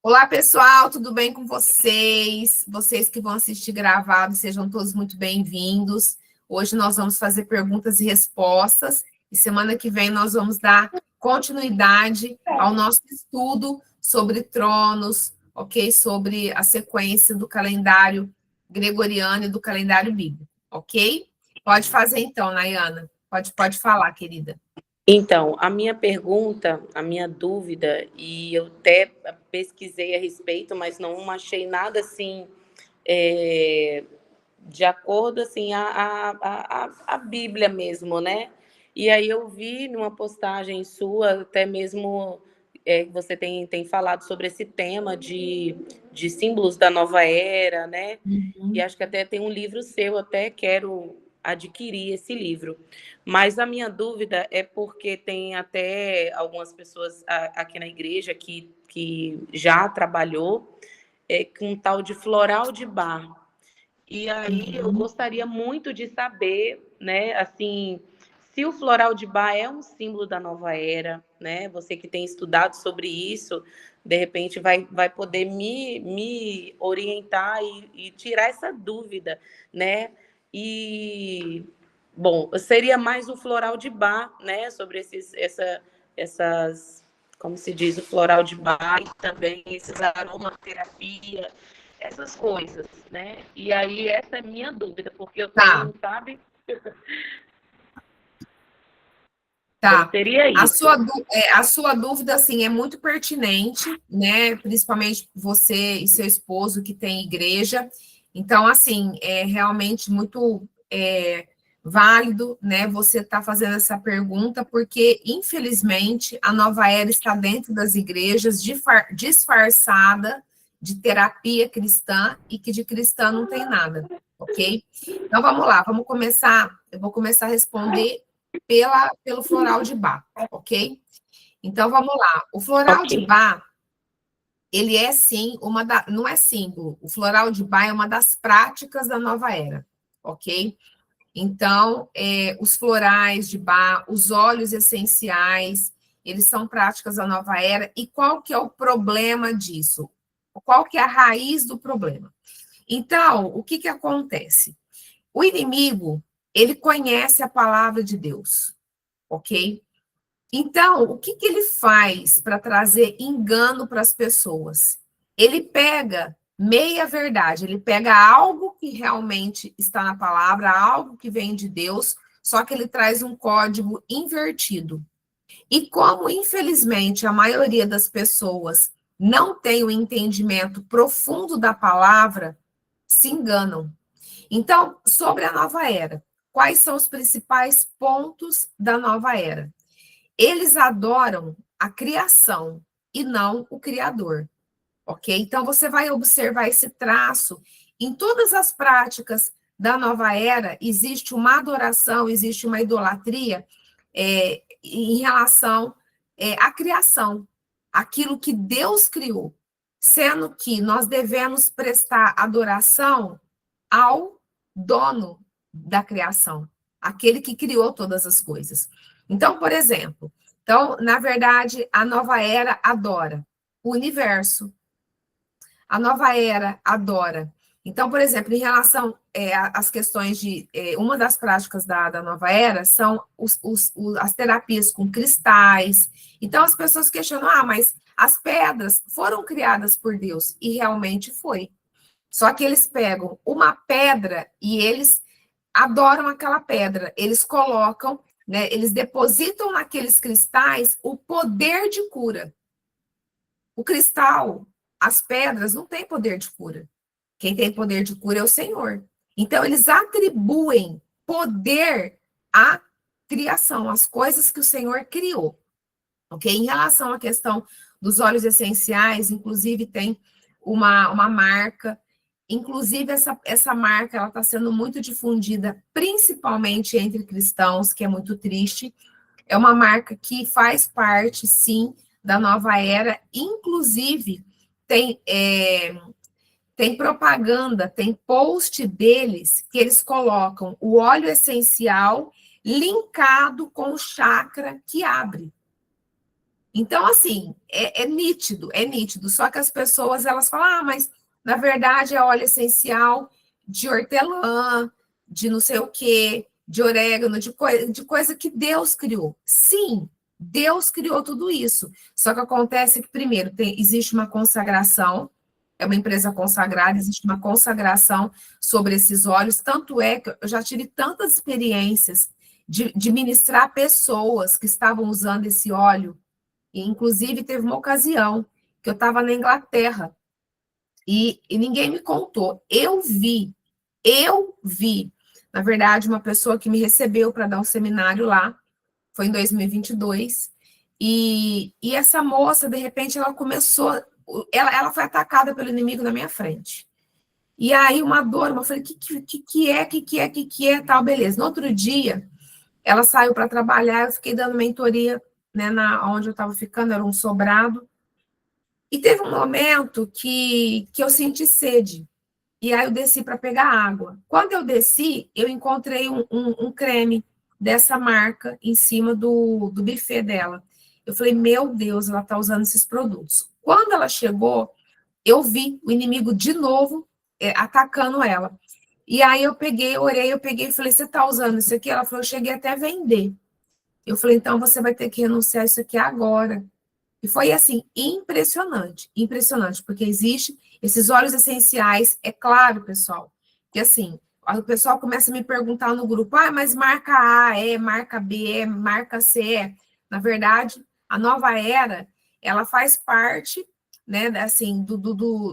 Olá, pessoal, tudo bem com vocês? Vocês que vão assistir gravado, sejam todos muito bem-vindos. Hoje nós vamos fazer perguntas e respostas, e semana que vem nós vamos dar continuidade ao nosso estudo sobre tronos, ok? Sobre a sequência do calendário gregoriano e do calendário bíblico, ok? Pode fazer então, Nayana. Pode falar, querida. Então, a minha pergunta, a minha dúvida, e eu até pesquisei a respeito, mas não achei nada assim, de acordo assim, a Bíblia mesmo, né? E aí eu vi numa postagem sua, até mesmo você tem falado sobre esse tema de símbolos da nova era, né? E acho que até tem um livro seu, até quero adquirir esse livro. Mas a minha dúvida é porque tem até algumas pessoas aqui na igreja que já trabalhou com um tal de floral de bar. E aí eu gostaria muito de saber, né, assim, se o floral de bar é um símbolo da nova era, né? Você que tem estudado sobre isso, de repente vai poder me orientar e tirar essa dúvida, né? E, bom, seria mais o floral de bar, né? Sobre essas, como se diz, o floral de bar e também esses aromaterapia, essas coisas, né? E aí essa é minha dúvida, porque eu tenho, sabe? Tá. Então, seria isso. A sua dúvida, assim, é muito pertinente, né? Principalmente você e seu esposo que tem igreja. Então, assim, é realmente muito válido, né? Você tá fazendo essa pergunta, porque, infelizmente, a nova era está dentro das igrejas, disfarçada de terapia cristã, e que de cristã não tem nada, ok? Então, vamos lá, vamos começar. Eu vou começar a responder pelo floral de Bach, ok? Então, vamos lá. O floral de Bach, ele é, sim, não é símbolo. O floral de Bach é uma das práticas da nova era, ok? Então, os florais de Bach, os óleos essenciais, eles são práticas da nova era. E qual que é o problema disso? Qual que é a raiz do problema? Então, o que acontece? O inimigo, ele conhece a palavra de Deus, ok? Então, o que ele faz para trazer engano para as pessoas? Ele pega meia verdade, ele pega algo que realmente está na palavra, algo que vem de Deus, só que ele traz um código invertido. E como, infelizmente, a maioria das pessoas não tem o entendimento profundo da palavra, se enganam. Então, sobre a nova era, quais são os principais pontos da nova era? Eles adoram a criação e não o Criador, ok? Então, você vai observar esse traço em todas as práticas da nova era. Existe uma adoração, existe uma idolatria em relação à criação, aquilo que Deus criou, sendo que nós devemos prestar adoração ao dono da criação, aquele que criou todas as coisas. Então, por exemplo, na verdade, a nova era adora o universo. A nova era adora. Então, por exemplo, em relação às questões de... uma das práticas da nova era são as terapias com cristais. Então, as pessoas questionam, mas as pedras foram criadas por Deus. E realmente foi. Só que eles pegam uma pedra e eles adoram aquela pedra. Eles colocam, né, eles depositam naqueles cristais o poder de cura. O cristal, as pedras, não têm poder de cura. Quem tem poder de cura é o Senhor. Então, eles atribuem poder à criação, às coisas que o Senhor criou. Ok? Em relação à questão dos óleos essenciais, inclusive tem uma marca. Inclusive, essa marca ela está sendo muito difundida, principalmente entre cristãos, que é muito triste. É uma marca que faz parte, sim, da nova era. Inclusive, tem propaganda, tem post deles que eles colocam o óleo essencial linkado com o chakra que abre. Então, assim, é nítido, é nítido. Só que as pessoas, elas falam, ah, mas na verdade é óleo essencial de hortelã, de não sei o quê, de orégano, de coisa que Deus criou. Sim, Deus criou tudo isso. Só que acontece que, primeiro, existe uma consagração, é uma empresa consagrada, existe uma consagração sobre esses óleos. Tanto é que eu já tive tantas experiências de ministrar pessoas que estavam usando esse óleo. E, inclusive, teve uma ocasião que eu estava na Inglaterra e ninguém me contou. Eu vi. Na verdade, uma pessoa que me recebeu para dar um seminário lá, foi em 2022, e essa moça, de repente, ela começou, ela foi atacada pelo inimigo na minha frente. E aí, uma dor, eu falei, que é, tal, beleza. No outro dia, ela saiu para trabalhar, eu fiquei dando mentoria, né, onde eu estava ficando, era um sobrado, e teve um momento que eu senti sede, e aí eu desci para pegar água. Quando eu desci, eu encontrei um creme dessa marca em cima do buffet dela. Eu falei, meu Deus, ela está usando esses produtos. Quando ela chegou, eu vi o inimigo de novo atacando ela. E aí eu peguei, orei, eu peguei e falei, você está usando isso aqui? Ela falou, eu cheguei até a vender. Eu falei, então você vai ter que renunciar a isso aqui agora. E foi assim, impressionante, impressionante, porque existe esses óleos essenciais, é claro, pessoal, que assim, o pessoal começa a me perguntar no grupo, ah, mas marca A é, marca B é, marca C é. Na verdade, a nova era, ela faz parte, né, assim,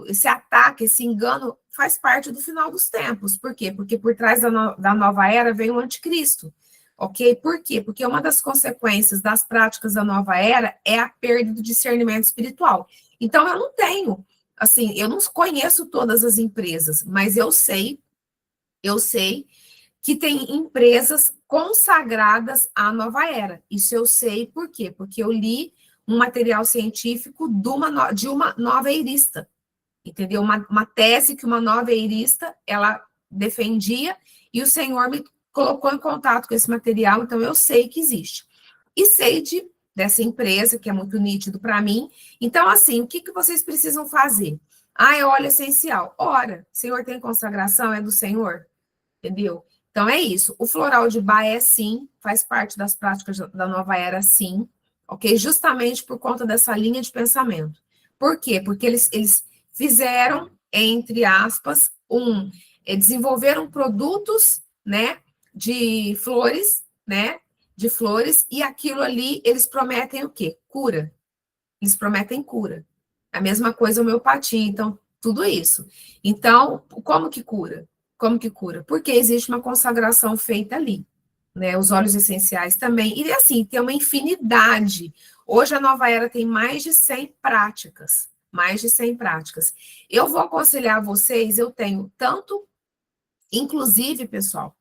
esse ataque, esse engano, faz parte do final dos tempos. Por quê? Porque por trás da nova era vem o anticristo. Ok? Por quê? Porque uma das consequências das práticas da nova era é a perda do discernimento espiritual. Então, eu não tenho, assim, eu não conheço todas as empresas, mas eu sei que tem empresas consagradas à nova era. Isso eu sei por quê? Porque eu li um material científico de uma nova eirista, entendeu? Uma tese que uma nova eirista, ela defendia, e o Senhor me colocou em contato com esse material, então eu sei que existe. E sei dessa empresa, que é muito nítido para mim. Então, assim, o que vocês precisam fazer? Ah, é óleo essencial. Ora, o Senhor tem consagração, é do Senhor, entendeu? Então, é isso. O floral de Bach é sim, faz parte das práticas da nova era, sim, ok? Justamente por conta dessa linha de pensamento. Por quê? Porque eles fizeram, entre aspas, desenvolveram produtos, né, de flores, né, de flores, e aquilo ali, eles prometem o quê? Cura. Eles prometem cura. A mesma coisa a homeopatia, então, tudo isso. Então, como que cura? Como que cura? Porque existe uma consagração feita ali, né? Os óleos essenciais também. E assim, tem uma infinidade. Hoje a nova era tem mais de 100 práticas. Mais de 100 práticas. Eu vou aconselhar vocês, eu tenho tanto, inclusive, pessoal,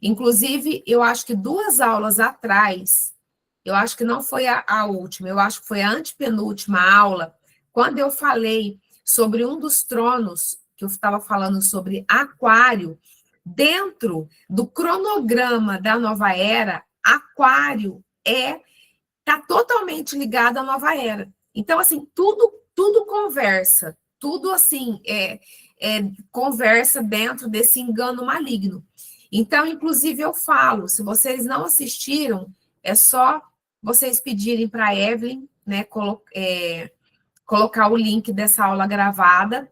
inclusive, eu acho que 2 aulas atrás, eu acho que não foi a última, eu acho que foi a antepenúltima aula, quando eu falei sobre um dos tronos, que eu estava falando sobre aquário, dentro do cronograma da nova era, aquário está totalmente ligado à nova era. Então, assim, tudo conversa, tudo assim, conversa dentro desse engano maligno. Então, inclusive, eu falo, se vocês não assistiram, é só vocês pedirem para a Evelyn, né, colocar o link dessa aula gravada,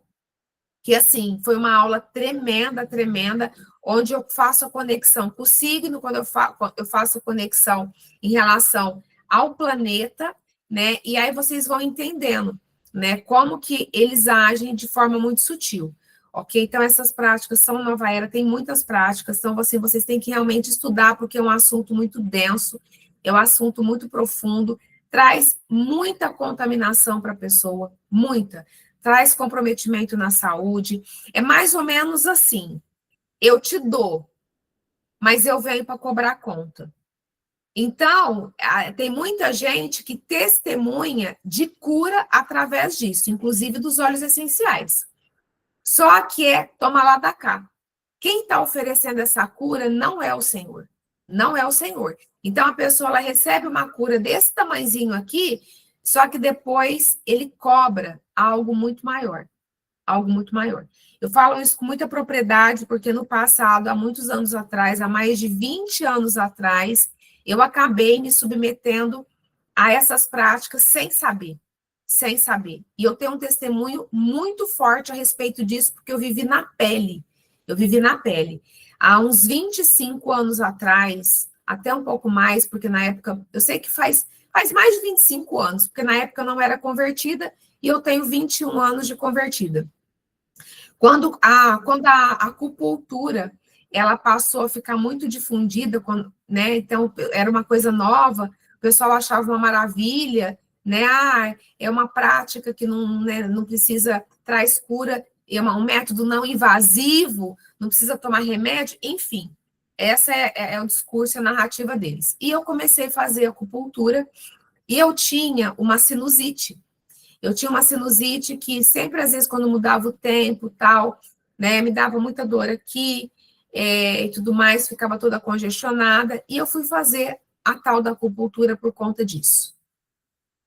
que, assim, foi uma aula tremenda, tremenda, onde eu faço a conexão com o signo, quando eu faço a conexão em relação ao planeta, né, e aí vocês vão entendendo, né, como que eles agem de forma muito sutil. Ok? Então, essas práticas são nova era, tem muitas práticas, então, assim, vocês têm que realmente estudar, porque é um assunto muito denso, é um assunto muito profundo, traz muita contaminação para a pessoa, muita, traz comprometimento na saúde, é mais ou menos assim, eu te dou, mas eu venho para cobrar conta. Então, tem muita gente que testemunha de cura através disso, inclusive dos óleos essenciais. Só que toma lá da cá. Quem está oferecendo essa cura não é o Senhor. Não é o Senhor. Então, a pessoa ela recebe uma cura desse tamanhozinho aqui, Só que depois ele cobra algo muito maior, algo muito maior. Eu falo isso com muita propriedade, porque no passado, há muitos anos atrás, há mais de 20 anos atrás, eu acabei me submetendo a essas práticas sem saber, sem saber. E eu tenho um testemunho muito forte a respeito disso, porque eu vivi na pele. Eu vivi na pele. Há uns 25 anos atrás, até um pouco mais, porque na época, eu sei que faz mais de 25 anos, porque na época eu não era convertida e eu tenho 21 anos de convertida. Quando a acupuntura ela passou a ficar muito difundida, né? Então era uma coisa nova, o pessoal achava uma maravilha, né? É uma prática que não, né, não precisa, traz cura, um método não invasivo, não precisa tomar remédio, enfim. Essa é o discurso, a narrativa deles. E eu comecei a fazer acupuntura e eu tinha uma sinusite. Eu tinha uma sinusite que sempre, às vezes, quando mudava o tempo, tal, né, me dava muita dor aqui, e tudo mais, ficava toda congestionada, e eu fui fazer a tal da acupuntura por conta disso.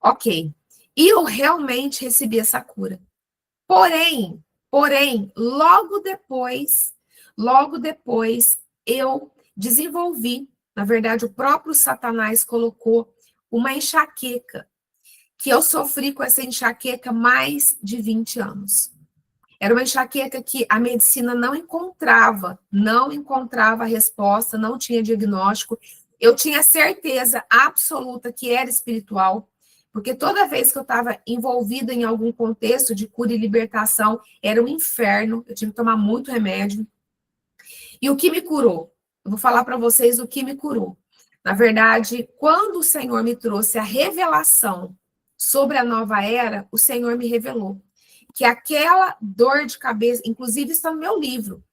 Ok. E eu realmente recebi essa cura. Porém, logo depois, eu desenvolvi, na verdade, o próprio Satanás colocou uma enxaqueca, que eu sofri com essa enxaqueca mais de 20 anos. Era uma enxaqueca que a medicina não encontrava a resposta, não tinha diagnóstico. Eu tinha certeza absoluta que era espiritual, porque toda vez que eu estava envolvida em algum contexto de cura e libertação, era um inferno, eu tive que tomar muito remédio. E o que me curou? Eu vou falar para vocês o que me curou. Na verdade, quando o Senhor me trouxe a revelação sobre a nova era, o Senhor me revelou que aquela dor de cabeça, inclusive está no meu livro,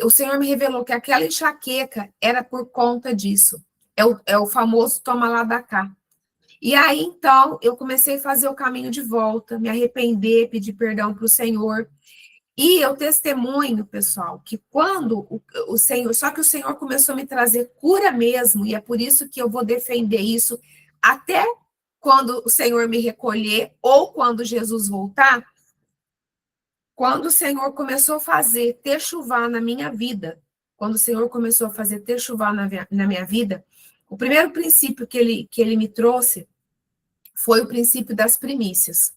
o Senhor me revelou que aquela enxaqueca era por conta disso. É o famoso toma lá da cá. E aí, então, eu comecei a fazer o caminho de volta, me arrepender, pedir perdão para o Senhor. E eu testemunho, pessoal, que quando o Senhor, só que o Senhor começou a me trazer cura mesmo, e é por isso que eu vou defender isso até quando o Senhor me recolher ou quando Jesus voltar. Quando o Senhor começou a fazer techuvá na minha vida, quando o Senhor começou a fazer techuvá na minha vida, o primeiro princípio que ele me trouxe foi o princípio das primícias.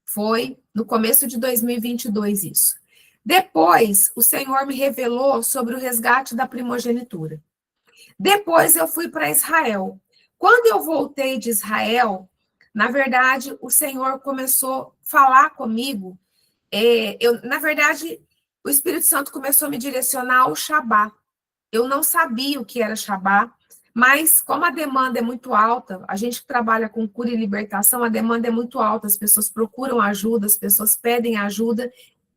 Foi no começo de 2022 isso. Depois, o Senhor me revelou sobre o resgate da primogenitura. Depois, eu fui para Israel. Quando eu voltei de Israel, na verdade, o Senhor começou a falar comigo. Na verdade, o Espírito Santo começou a me direcionar ao Shabá. Eu não sabia o que era Shabá, mas como a demanda é muito alta, a gente que trabalha com cura e libertação, a demanda é muito alta, as pessoas procuram ajuda, as pessoas pedem ajuda,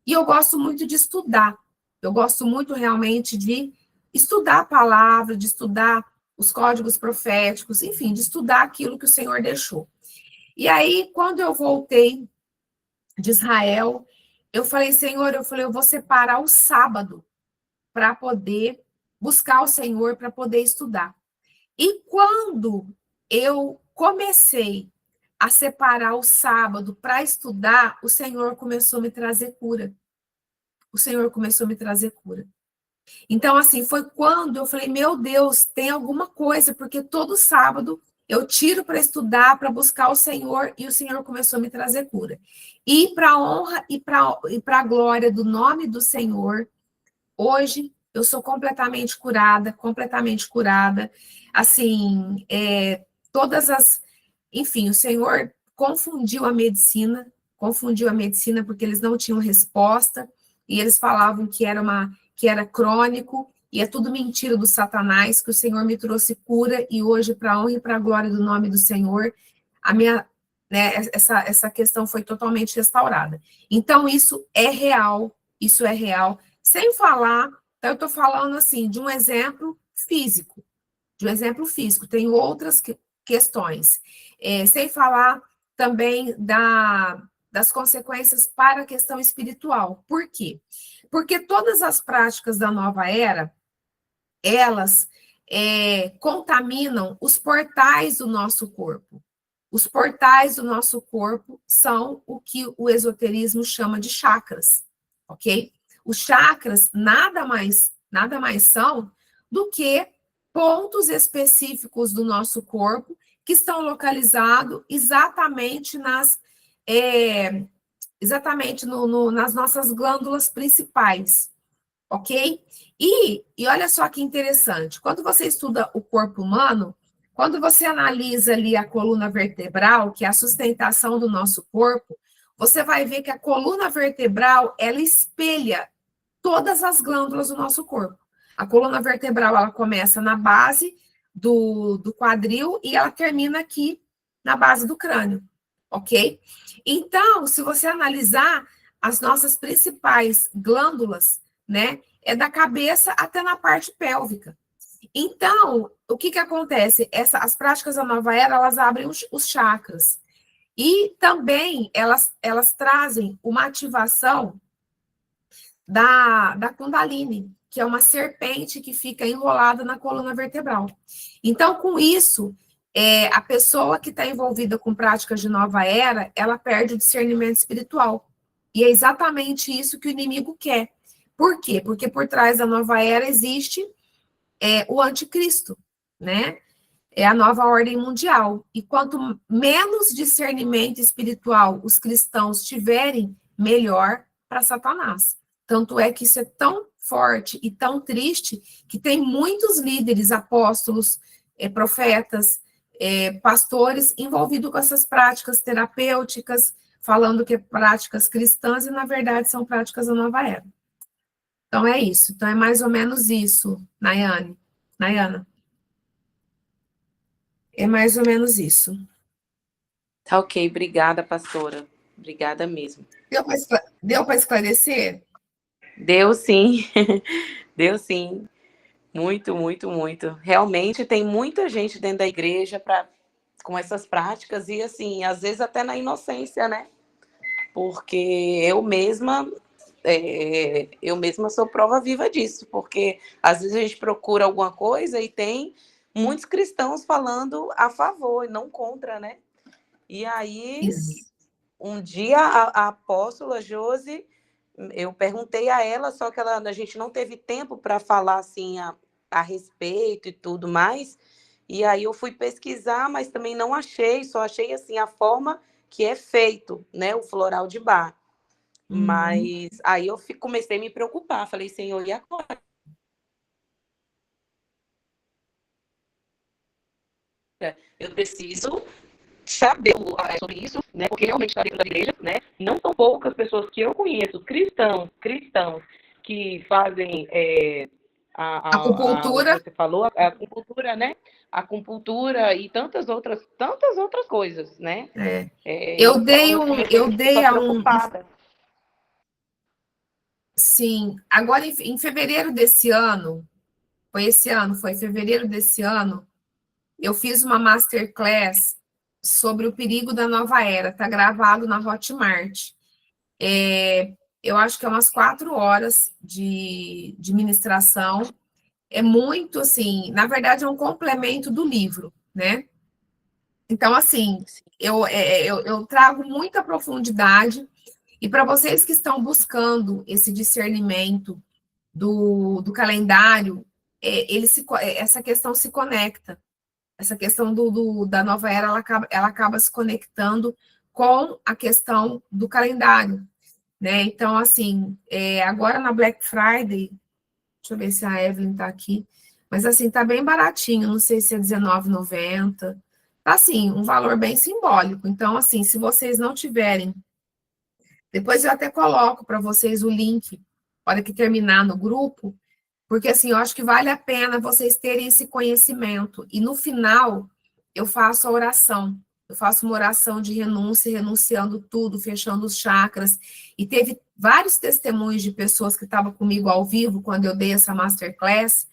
e eu gosto muito de estudar. Eu gosto muito realmente de estudar a palavra, de estudar os códigos proféticos, enfim, de estudar aquilo que o Senhor deixou. E aí, quando eu voltei de Israel, eu falei, Senhor, eu vou separar o sábado para poder buscar o Senhor, para poder estudar. E quando eu comecei a separar o sábado para estudar, o Senhor começou a me trazer cura. O Senhor começou a me trazer cura. Então, assim, foi quando eu falei, meu Deus, tem alguma coisa, porque todo sábado eu tiro para estudar, para buscar o Senhor, e o Senhor começou a me trazer cura. E para a honra e para a glória do nome do Senhor, hoje eu sou completamente curada, completamente curada. Assim, enfim, o Senhor confundiu a medicina porque eles não tinham resposta, e eles falavam que era crônico, e é tudo mentira do Satanás, que o Senhor me trouxe cura, e hoje, para a honra e para a glória do nome do Senhor, essa questão foi totalmente restaurada. Então, isso é real, sem falar, então eu estou falando assim, de um exemplo físico, tem outras questões, sem falar também das consequências para a questão espiritual. Por quê? Porque todas as práticas da nova era, elas contaminam os portais do nosso corpo. os portais do nosso corpo são o que o esoterismo chama de chakras, ok? Os chakras nada mais são do que pontos específicos do nosso corpo que estão localizados exatamente nas nossas glândulas principais, ok? E olha só que interessante, quando você estuda o corpo humano, quando você analisa ali a coluna vertebral, que é a sustentação do nosso corpo, você vai ver que a coluna vertebral, ela espelha todas as glândulas do nosso corpo. A coluna vertebral, ela começa na base do quadril e ela termina aqui na base do crânio, ok? Então, se você analisar as nossas principais glândulas, né, é da cabeça até na parte pélvica. Então, o que acontece? As práticas da nova era, elas abrem os chakras. E também elas trazem uma ativação da Kundalini, que é uma serpente que fica enrolada na coluna vertebral. Então, com isso, a pessoa que está envolvida com práticas de nova era, ela perde o discernimento espiritual. E é exatamente isso que o inimigo quer. Por quê? Porque por trás da nova era existe o anticristo, né? É a nova ordem mundial. E quanto menos discernimento espiritual os cristãos tiverem, melhor para Satanás. Tanto é que isso é tão forte e tão triste que tem muitos líderes, apóstolos, profetas, pastores envolvidos com essas práticas terapêuticas, falando que é práticas cristãs e, na verdade, são práticas da nova era. Então, é isso. Então, é mais ou menos isso, Nayana. É mais ou menos isso. Tá ok, obrigada, pastora. Obrigada mesmo. Deu para esclarecer? Deu sim, deu sim. Muito, muito, muito. Realmente tem muita gente dentro da igreja com essas práticas e, assim, às vezes até na inocência, né? Porque eu mesma sou prova viva disso, porque às vezes a gente procura alguma coisa e tem muitos cristãos falando a favor e não contra, né? E aí, um dia a apóstola Josi, eu perguntei a ela, só que a gente não teve tempo para falar assim a respeito e tudo mais. E aí eu fui pesquisar, mas também não achei, só achei assim a forma que é feito, né, o floral de Bach. Mas aí eu comecei a me preocupar, falei, Senhor, e agora? Eu preciso saber sobre isso, né? Porque realmente está dentro da igreja, né? Não são poucas pessoas que eu conheço, cristãos que fazem acupuntura. Você falou, a acupuntura, né? A acupuntura e tantas outras coisas, né? Eu dei preocupada. Sim, agora em fevereiro desse ano, foi fevereiro desse ano, eu fiz uma masterclass sobre o perigo da nova era, tá gravado na Hotmart. Eu acho que é umas 4 horas de ministração. É muito, assim, na verdade é um complemento do livro, né? Então, assim, eu trago muita profundidade, e para vocês que estão buscando esse discernimento do calendário, essa questão se conecta. Essa questão da nova era, ela acaba se conectando com a questão do calendário, né? Então, assim, agora na Black Friday, deixa eu ver se a Evelyn está aqui, mas assim, tá bem baratinho, não sei se é R$19,90, tá assim, um valor bem simbólico. Então, assim, se vocês não tiverem, depois eu até coloco para vocês o link, hora que terminar no grupo, porque assim, eu acho que vale a pena vocês terem esse conhecimento. E no final, eu faço a oração. Eu faço uma oração de renúncia, renunciando tudo, fechando os chakras. E teve vários testemunhos de pessoas que estavam comigo ao vivo, quando eu dei essa masterclass,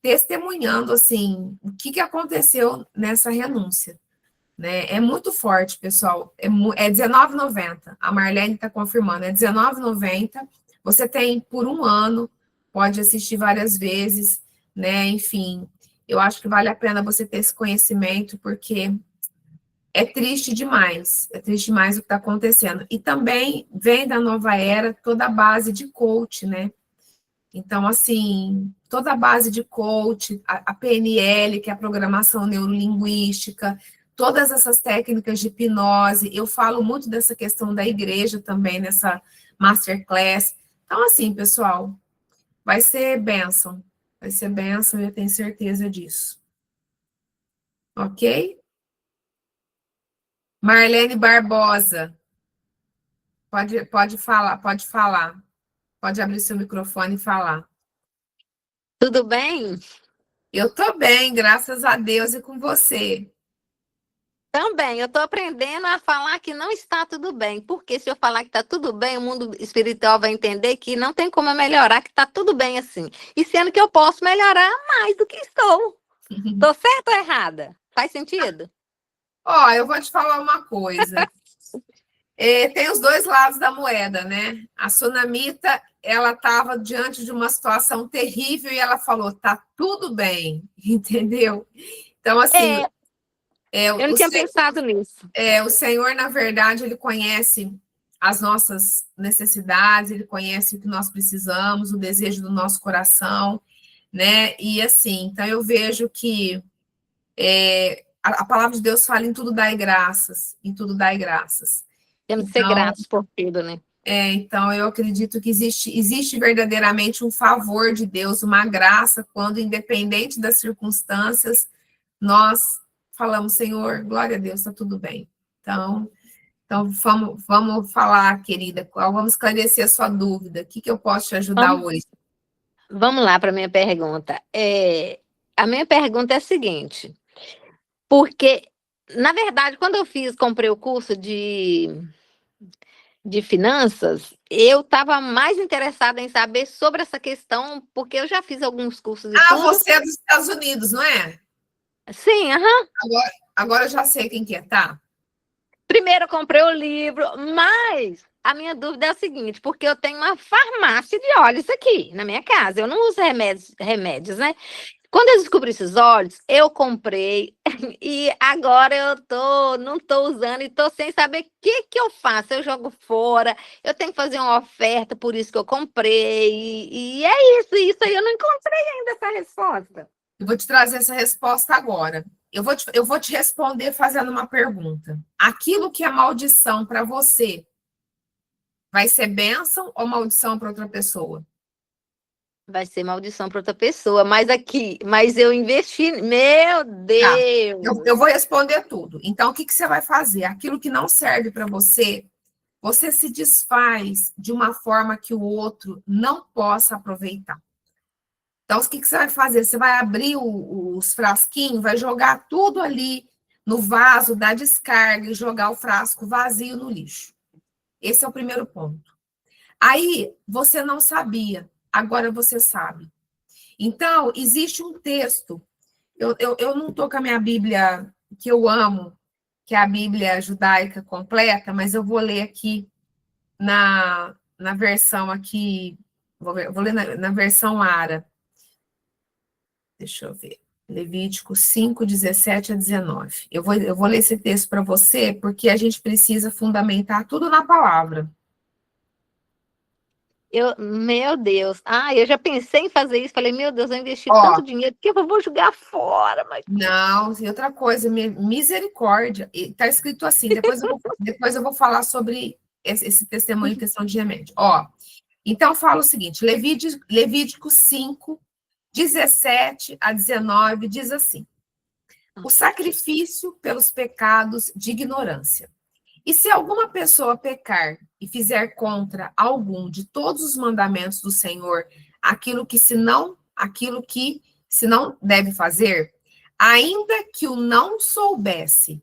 testemunhando, assim, o que aconteceu nessa renúncia. Né? É muito forte, pessoal. É R$19,90. A Marlene está confirmando, é R$19,90. Você tem por 1 ano, pode assistir várias vezes, né? Enfim, eu acho que vale a pena você ter esse conhecimento, porque é triste demais o que está acontecendo. E também vem da nova era toda a base de coach, né? Então, assim, toda a base de coach, a PNL, que é a programação neurolinguística, todas essas técnicas de hipnose, eu falo muito dessa questão da igreja também nessa masterclass. Então, assim, pessoal, vai ser bênção, eu tenho certeza disso. Ok? Marlene Barbosa, pode falar, pode abrir seu microfone e falar. Tudo bem? Eu estou bem, graças a Deus, e com você. Também, eu estou aprendendo a falar que não está tudo bem, porque se eu falar que está tudo bem, o mundo espiritual vai entender que não tem como eu melhorar, que está tudo bem assim. E sendo que eu posso melhorar mais do que estou. Estou certa ou errada? Faz sentido? Ó, eu vou te falar uma coisa. Tem os dois lados da moeda, né? A Sunamita, ela estava diante de uma situação terrível e ela falou, tá tudo bem, entendeu? Então, assim, eu não tinha pensado nisso. O Senhor, na verdade, ele conhece as nossas necessidades, ele conhece o que nós precisamos, o desejo do nosso coração, né? E assim, então eu vejo que a palavra de Deus fala em tudo dai graças, em tudo dai graças. Temos que ser gratos por tudo, né? Então eu acredito que existe verdadeiramente um favor de Deus, uma graça, quando, independente das circunstâncias, nós falamos, Senhor, glória a Deus, está tudo bem. Então vamos falar, querida, vamos esclarecer a sua dúvida. O que eu posso te ajudar hoje? Vamos lá para a minha pergunta. A minha pergunta é a seguinte, porque, na verdade, quando eu comprei o curso de finanças, eu estava mais interessada em saber sobre essa questão, porque eu já fiz alguns cursos e tudo. Você é dos Estados Unidos, não é? Sim, aham. Agora eu já sei quem que é, tá? Primeiro eu comprei o livro, mas a minha dúvida é a seguinte, porque eu tenho uma farmácia de óleos aqui na minha casa, eu não uso remédios, né? Quando eu descobri esses óleos, eu comprei e agora não estou usando e estou sem saber o que eu faço. Eu jogo fora, eu tenho que fazer uma oferta, por isso que eu comprei. E é isso aí eu não encontrei ainda essa resposta. Eu vou te trazer essa resposta agora. Eu vou te responder fazendo uma pergunta. Aquilo que é maldição para você vai ser bênção ou maldição para outra pessoa? Vai ser maldição para outra pessoa, mas eu investi. Meu Deus! Tá. Eu vou responder tudo. Então, o que você vai fazer? Aquilo que não serve para você, você se desfaz de uma forma que o outro não possa aproveitar. Então, o que você vai fazer? Você vai abrir os frasquinhos, vai jogar tudo ali no vaso da descarga e jogar o frasco vazio no lixo. Esse é o primeiro ponto. Aí, você não sabia, agora você sabe. Então, existe um texto. Eu não estou com a minha Bíblia, que eu amo, que é a Bíblia judaica completa, mas eu vou ler aqui na versão aqui, vou ler na versão Ara. Deixa eu ver. Levítico 5, 17 a 19. Eu vou ler esse texto para você, porque a gente precisa fundamentar tudo na palavra. Meu Deus. Eu já pensei em fazer isso. Falei, meu Deus, eu investi tanto dinheiro que eu vou jogar fora. Mas... Não, e outra coisa, misericórdia. Está escrito assim, depois eu vou falar sobre esse testemunho em questão de remédio. Então fala o seguinte, Levítico 5, 17 a 19, diz assim: o sacrifício pelos pecados de ignorância. E se alguma pessoa pecar e fizer contra algum de todos os mandamentos do Senhor, aquilo que se não deve fazer, ainda que o não soubesse,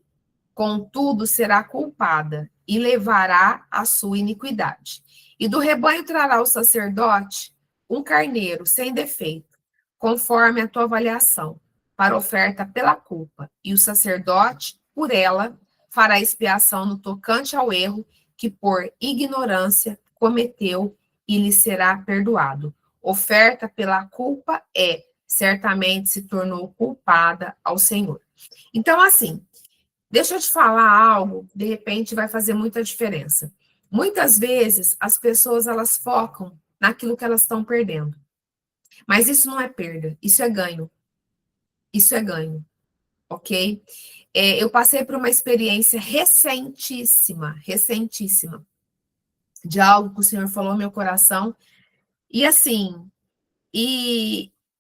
contudo será culpada e levará a sua iniquidade. E do rebanho trará o sacerdote um carneiro sem defeito, conforme a tua avaliação, para oferta pela culpa, e o sacerdote, por ela, fará expiação no tocante ao erro que por ignorância cometeu e lhe será perdoado. Oferta pela culpa certamente se tornou culpada ao Senhor. Então, assim, Deixa eu te falar algo, de repente vai fazer muita diferença. Muitas vezes as pessoas elas focam naquilo que elas estão perdendo. Mas isso não é perda, isso é ganho. Isso é ganho, ok? Eu passei por uma experiência recentíssima, de algo que o Senhor falou no meu coração. E assim,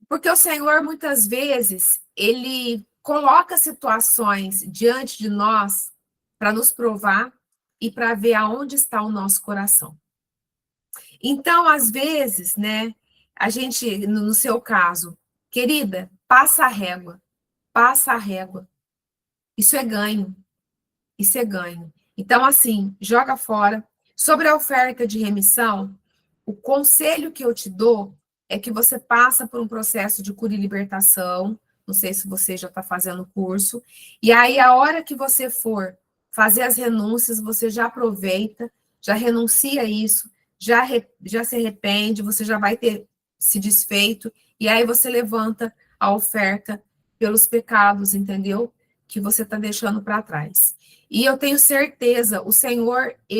porque o Senhor muitas vezes ele coloca situações diante de nós para nos provar e para ver aonde está o nosso coração. Então, às vezes, né, a gente, no seu caso, querida, passa a régua, passa a régua. Isso é ganho, isso é ganho. Então, assim, joga fora. Sobre a oferta de remissão, o conselho que eu te dou é que você passa por um processo de cura e libertação. Não sei se você já está fazendo o curso. E aí, a hora que você for fazer as renúncias, você já aproveita, já renuncia a isso, já se arrepende, você já vai ter se desfeito. E aí você levanta a oferta pelos pecados, entendeu? Que você está deixando para trás. E eu tenho certeza, o Senhor, é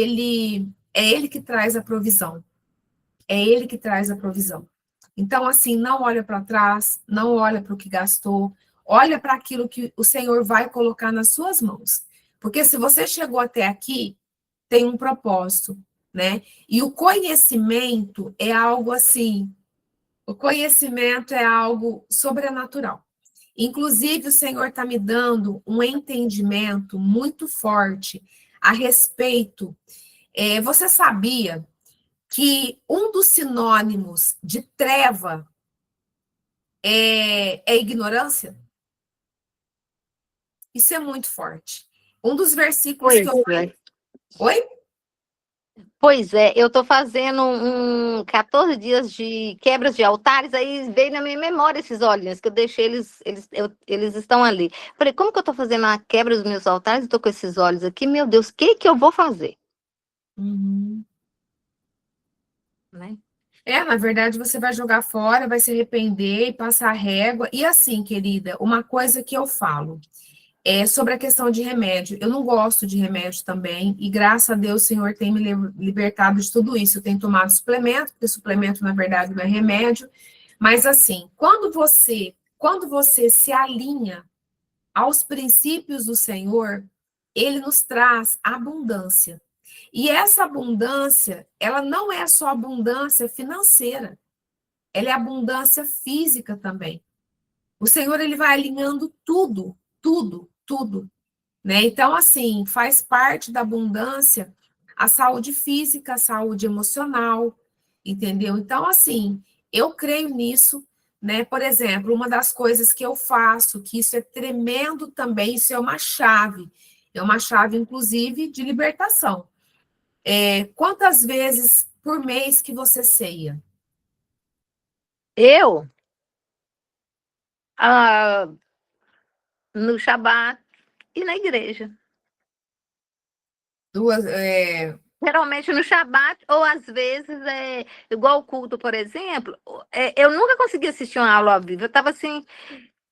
Ele que traz a provisão. É Ele que traz a provisão. Então, assim, não olha para trás, não olha para o que gastou, olha para aquilo que o Senhor vai colocar nas suas mãos. Porque se você chegou até aqui, tem um propósito, né? E o conhecimento é algo assim, o conhecimento é algo sobrenatural. Inclusive, o Senhor está me dando um entendimento muito forte a respeito. Você sabia que um dos sinônimos de treva é ignorância? ignorância? Isso é muito forte. Um dos versículos que eu. Oi? Pois é, eu estou fazendo 14 dias de quebras de altares, aí veio na minha memória esses olhinhos, que eu deixei eles estão ali. Falei, como que eu estou fazendo a quebra dos meus altares? Estou com esses olhos aqui, meu Deus, o que eu vou fazer? Né? Na verdade, você vai jogar fora, vai se arrepender e passar a régua. E assim, querida, uma coisa que eu falo é sobre a questão de remédio. Eu não gosto de remédio também, e graças a Deus o Senhor tem me libertado de tudo isso. Eu tenho tomado suplemento, porque suplemento, na verdade, não é remédio. Mas assim, quando você se alinha aos princípios do Senhor, ele nos traz abundância. E essa abundância, ela não é só abundância financeira, ela é abundância física também. O Senhor, ele vai alinhando tudo, tudo, tudo, né? Então, assim, faz parte da abundância a saúde física, a saúde emocional, entendeu? Então, assim, eu creio nisso, né? Por exemplo, uma das coisas que eu faço, que isso é tremendo também, isso é uma chave, inclusive, de libertação. Quantas vezes por mês que você ceia? Eu, ah, no Shabat e na igreja. Duas, Geralmente no Shabat, ou às vezes, igual o culto, por exemplo, eu nunca consegui assistir uma aula ao vivo. Eu estava assim,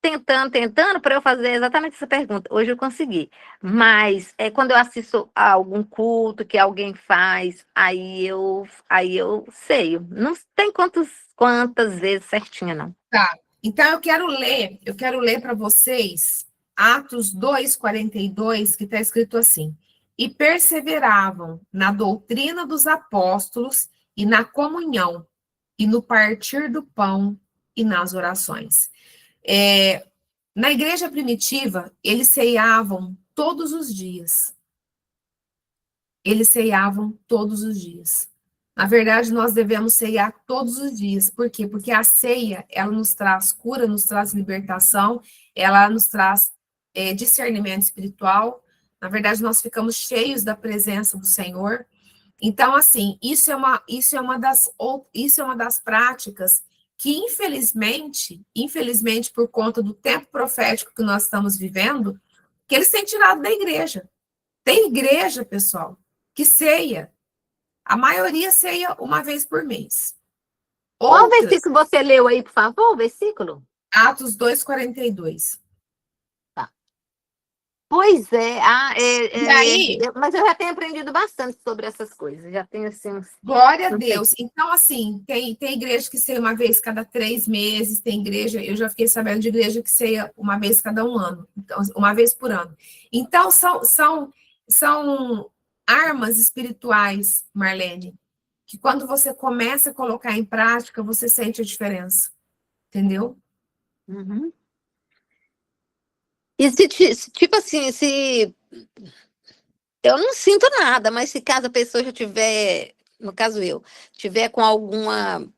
tentando para eu fazer exatamente essa pergunta. Hoje eu consegui. Mas quando eu assisto a algum culto que alguém faz, aí eu sei. Não tem quantas vezes certinha, não. Tá. Então eu quero ler para vocês Atos 2:42, que está escrito assim: e perseveravam na doutrina dos apóstolos e na comunhão, e no partir do pão e nas orações. Na igreja primitiva, eles ceiavam todos os dias. Eles ceiavam todos os dias. Na verdade, nós devemos ceiar todos os dias. Por quê? Porque a ceia, ela nos traz cura, nos traz libertação, ela nos traz discernimento espiritual. Na verdade, nós ficamos cheios da presença do Senhor. Então, assim, isso é uma das práticas que, infelizmente, por conta do tempo profético que nós estamos vivendo, que eles têm tirado da igreja. Tem igreja, pessoal, que ceia. A maioria ceia uma vez por mês. Qual versículo você leu aí, por favor? O versículo? Atos 2:42. Tá. Pois é, E aí, mas eu já tenho aprendido bastante sobre essas coisas. Já tenho assim, glória a Deus. Então, assim, tem igreja que ceia uma vez cada 3 meses, tem igreja, eu já fiquei sabendo de igreja que ceia uma vez cada um ano, então, uma vez por ano. Então, são armas espirituais, Marlene, que quando você começa a colocar em prática, você sente a diferença, entendeu? Uhum. E tipo assim, se eu não sinto nada, mas se caso a pessoa já tiver, no caso eu, tiver com alguma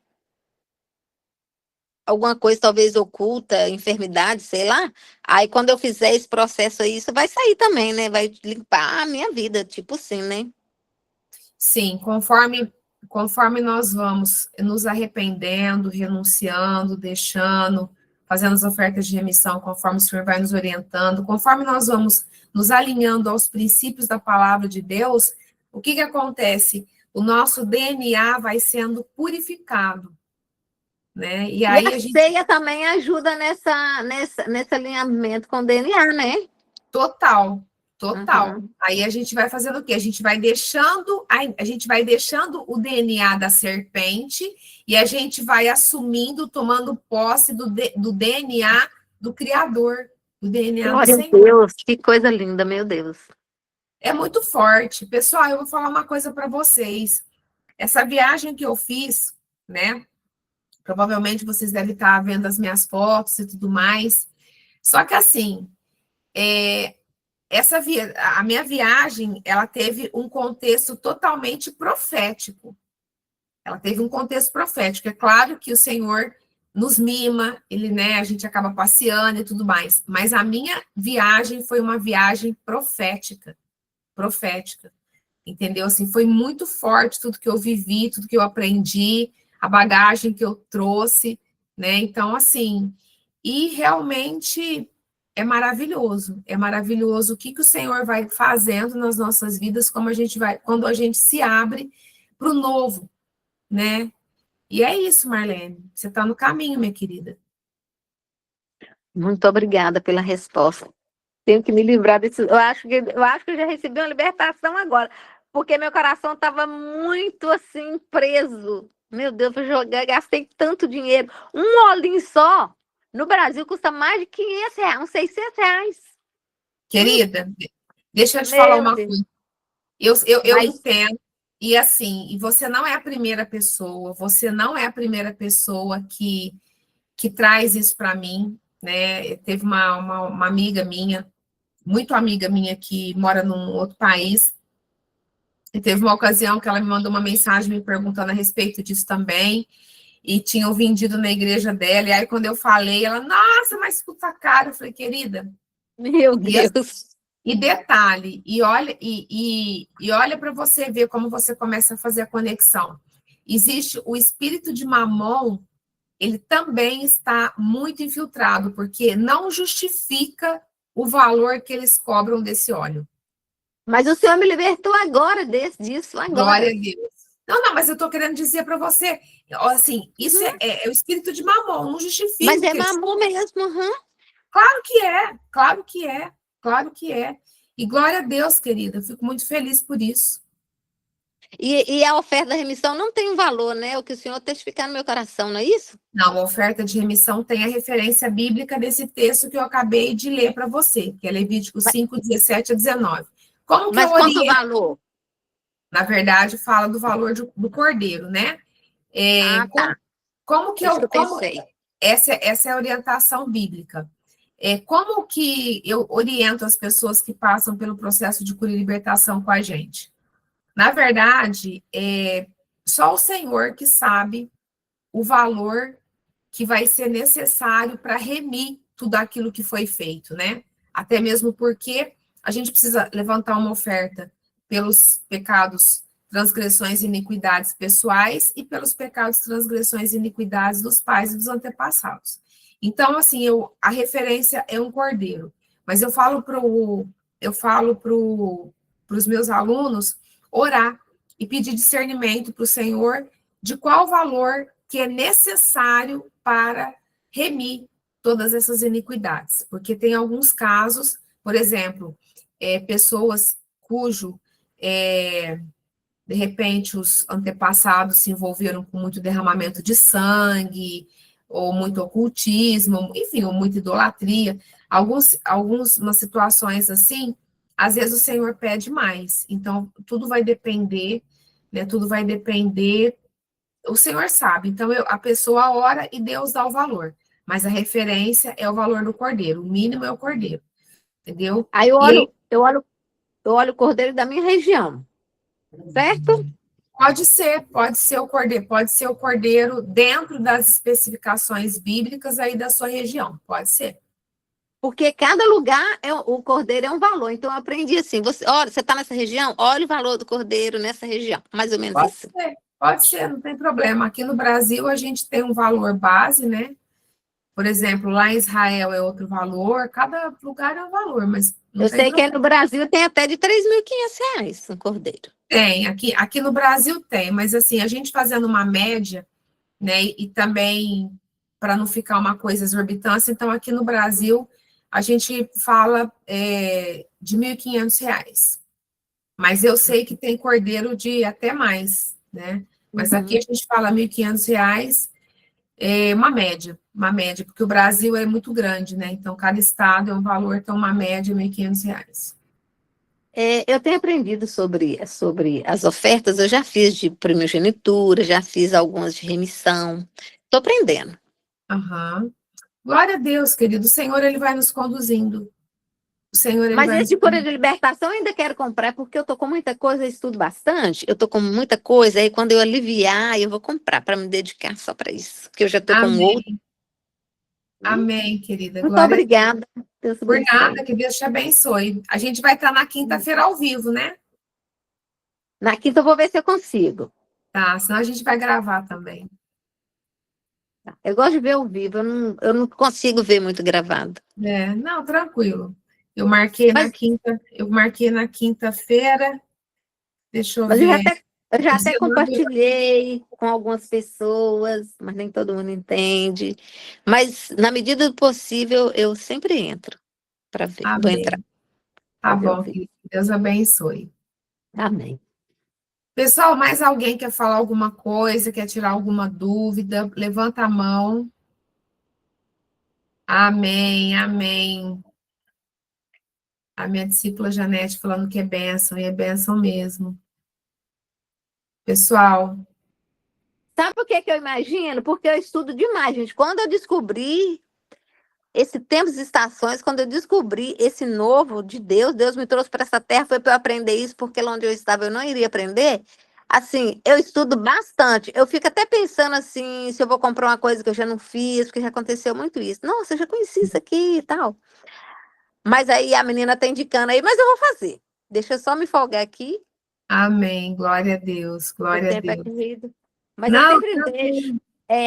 coisa talvez oculta, enfermidade, sei lá, aí quando eu fizer esse processo aí, isso vai sair também, né? Vai limpar a minha vida, tipo assim, né? Sim, conforme nós vamos nos arrependendo, renunciando, deixando, fazendo as ofertas de remissão, conforme o Senhor vai nos orientando, conforme nós vamos nos alinhando aos princípios da palavra de Deus, o que acontece? O nosso DNA vai sendo purificado, né? E E aí a a gente ceia também ajuda nesse alinhamento com o DNA, né? total, total. Uhum. Aí a gente vai fazendo o quê? A gente vai deixando o DNA da serpente e a gente vai assumindo, tomando posse do DNA do Criador, do DNA do Glória a Senhor. Deus, que coisa linda, meu Deus. É muito forte. Pessoal, eu vou falar uma coisa para vocês. Essa viagem que eu fiz, né? Provavelmente vocês devem estar vendo as minhas fotos e tudo mais. Só que assim, a minha viagem, ela teve um contexto totalmente profético. Ela teve um contexto profético. É claro que o Senhor nos mima, ele, né, a gente acaba passeando e tudo mais. Mas a minha viagem foi uma viagem profética, profética. Entendeu? Assim, foi muito forte tudo que eu vivi, tudo que eu aprendi, a bagagem que eu trouxe, né? Então, assim, e realmente é maravilhoso o que o Senhor vai fazendo nas nossas vidas, como a gente vai, quando a gente se abre para o novo, né? E é isso, Marlene, você está no caminho, minha querida. Muito obrigada pela resposta. Tenho que me livrar desse. Eu acho que eu já recebi uma libertação agora, porque meu coração estava muito assim preso. Meu Deus, eu joguei, gastei tanto dinheiro. Um olhinho só no Brasil custa mais de R$ 500, uns R$ 600. Querida, deixa eu te falar Meu uma Deus. coisa. Eu Mas, entendo, e assim, e você não é a primeira pessoa, você não é a primeira pessoa que traz isso para mim, né? Teve uma amiga minha, muito amiga minha, que mora num outro país, e teve uma ocasião que ela me mandou uma mensagem me perguntando a respeito disso também, e tinham vendido na igreja dela, e aí quando eu falei, ela, nossa, mas custa caro. Eu falei, querida, meu e Deus. E detalhe, e olha para você ver como você começa a fazer a conexão. Existe o espírito de Mamon, ele também está muito infiltrado, porque não justifica o valor que eles cobram desse óleo. Mas o Senhor me libertou agora disso, Glória a agora. Deus. Não, mas eu estou querendo dizer para você, assim, isso Uhum. é o espírito de Mamon, não justifica Mas o é que eles. mamão mesmo. Uhum. Claro que é, claro que é, claro que é. E glória a Deus, querida, eu fico muito feliz por isso. E a oferta da remissão não tem um valor, né? O que o Senhor testificar no meu coração, não é isso? Não, a oferta de remissão tem a referência bíblica desse texto que eu acabei de ler para você, que é Levítico Mas, 5, 17 a 19. Como que eu mas quanto o oriento? valor? Na verdade, fala do valor do cordeiro, né? Ah, tá. Como que É isso que eu. eu pensei. Essa é a orientação bíblica. Como que eu oriento as pessoas que passam pelo processo de cura e libertação com a gente? Na verdade, só o Senhor que sabe o valor que vai ser necessário para remir tudo aquilo que foi feito, né? Até mesmo porque a gente precisa levantar uma oferta pelos pecados, transgressões e iniquidades pessoais e pelos pecados, transgressões e iniquidades dos pais e dos antepassados. Então, assim, a referência é um cordeiro, mas eu falo para os meus alunos orar e pedir discernimento para o Senhor de qual valor que é necessário para remir todas essas iniquidades. Porque tem alguns casos, por exemplo, pessoas cujo, de repente, os antepassados se envolveram com muito derramamento de sangue, ou muito ocultismo, enfim, ou muita idolatria. Algumas situações assim, às vezes o Senhor pede mais. Então, tudo vai depender, né? Tudo vai depender, o Senhor sabe. Então, a pessoa ora e Deus dá o valor. Mas a referência é o valor do cordeiro, o mínimo é o cordeiro, entendeu? Aí E aí, eu olho o cordeiro da minha região, certo? pode ser o cordeiro dentro das especificações bíblicas aí da sua região, pode ser. Porque cada lugar, o cordeiro é um valor. Então, eu aprendi assim, olha, você está nessa região? Olha o valor do cordeiro nessa região. Mais ou menos assim. Pode ser, não tem problema. Aqui no Brasil, a gente tem um valor base, né? Por exemplo, lá em Israel é outro valor, cada lugar é um valor, mas não Eu tem sei que problema. no Brasil tem até de R$ 3.500 um cordeiro. Tem, aqui no Brasil tem, mas assim, a gente fazendo uma média, né, e também para não ficar uma coisa exorbitante, então aqui no Brasil a gente fala de R$ 1.500, mas eu sei que tem cordeiro de até mais, né, mas aqui a gente fala R$ 1.500, uma média, porque o Brasil é muito grande, né, então cada estado é um valor, então uma média é R$ 1.500. Eu tenho aprendido sobre as ofertas, eu já fiz de primogenitura, já fiz algumas de remissão. Estou aprendendo. Aham. Glória a Deus, querido, o Senhor, Ele vai nos conduzindo. O Senhor, Ele Mas vai esse nos de cura conduzindo. de libertação eu ainda quero comprar, porque eu estou com muita coisa, eu estudo bastante, eu estou com muita coisa, aí quando eu aliviar, eu vou comprar para me dedicar só para isso, porque eu já estou com outro. Amém, amém, querida, Muito glória a Deus. obrigada. Deus Por abençoe. nada, que Deus te abençoe. A gente vai estar na quinta-feira ao vivo, né? Na quinta eu vou ver se eu consigo. Tá, senão a gente vai gravar também. Eu gosto de ver ao vivo, eu não consigo ver muito gravado. Não, tranquilo. Mas, Eu marquei na quinta-feira, deixa eu mas eu já ver, até, eu já até 19 horas. compartilhei com algumas pessoas, mas nem todo mundo entende. Mas, na medida do possível, eu sempre entro para ver. Vou entrar Amém. Tá para ver o bom, vídeo. querido. Deus abençoe. Amém. Pessoal, mais alguém quer falar alguma coisa, quer tirar alguma dúvida? Levanta a mão. Amém, amém. A minha discípula Janete falando que é bênção, e é bênção mesmo. Pessoal, Sabe por que que eu imagino? Porque eu estudo demais, gente. Quando eu descobri esse Tempos e Estações, quando eu descobri esse novo de Deus, Deus me trouxe para essa terra, foi para eu aprender isso, porque lá onde eu estava eu não iria aprender. Assim, eu estudo bastante. Eu fico até pensando assim, se eu vou comprar uma coisa que eu já não fiz, porque já aconteceu muito isso. Nossa, eu já conheci isso aqui e tal. Mas aí a menina tá indicando aí, mas eu vou fazer. Deixa eu só me folgar aqui, amém. Glória a Deus, o glória a tempo é Deus. corrido. Mas eu Não, sempre deixo tranquilo.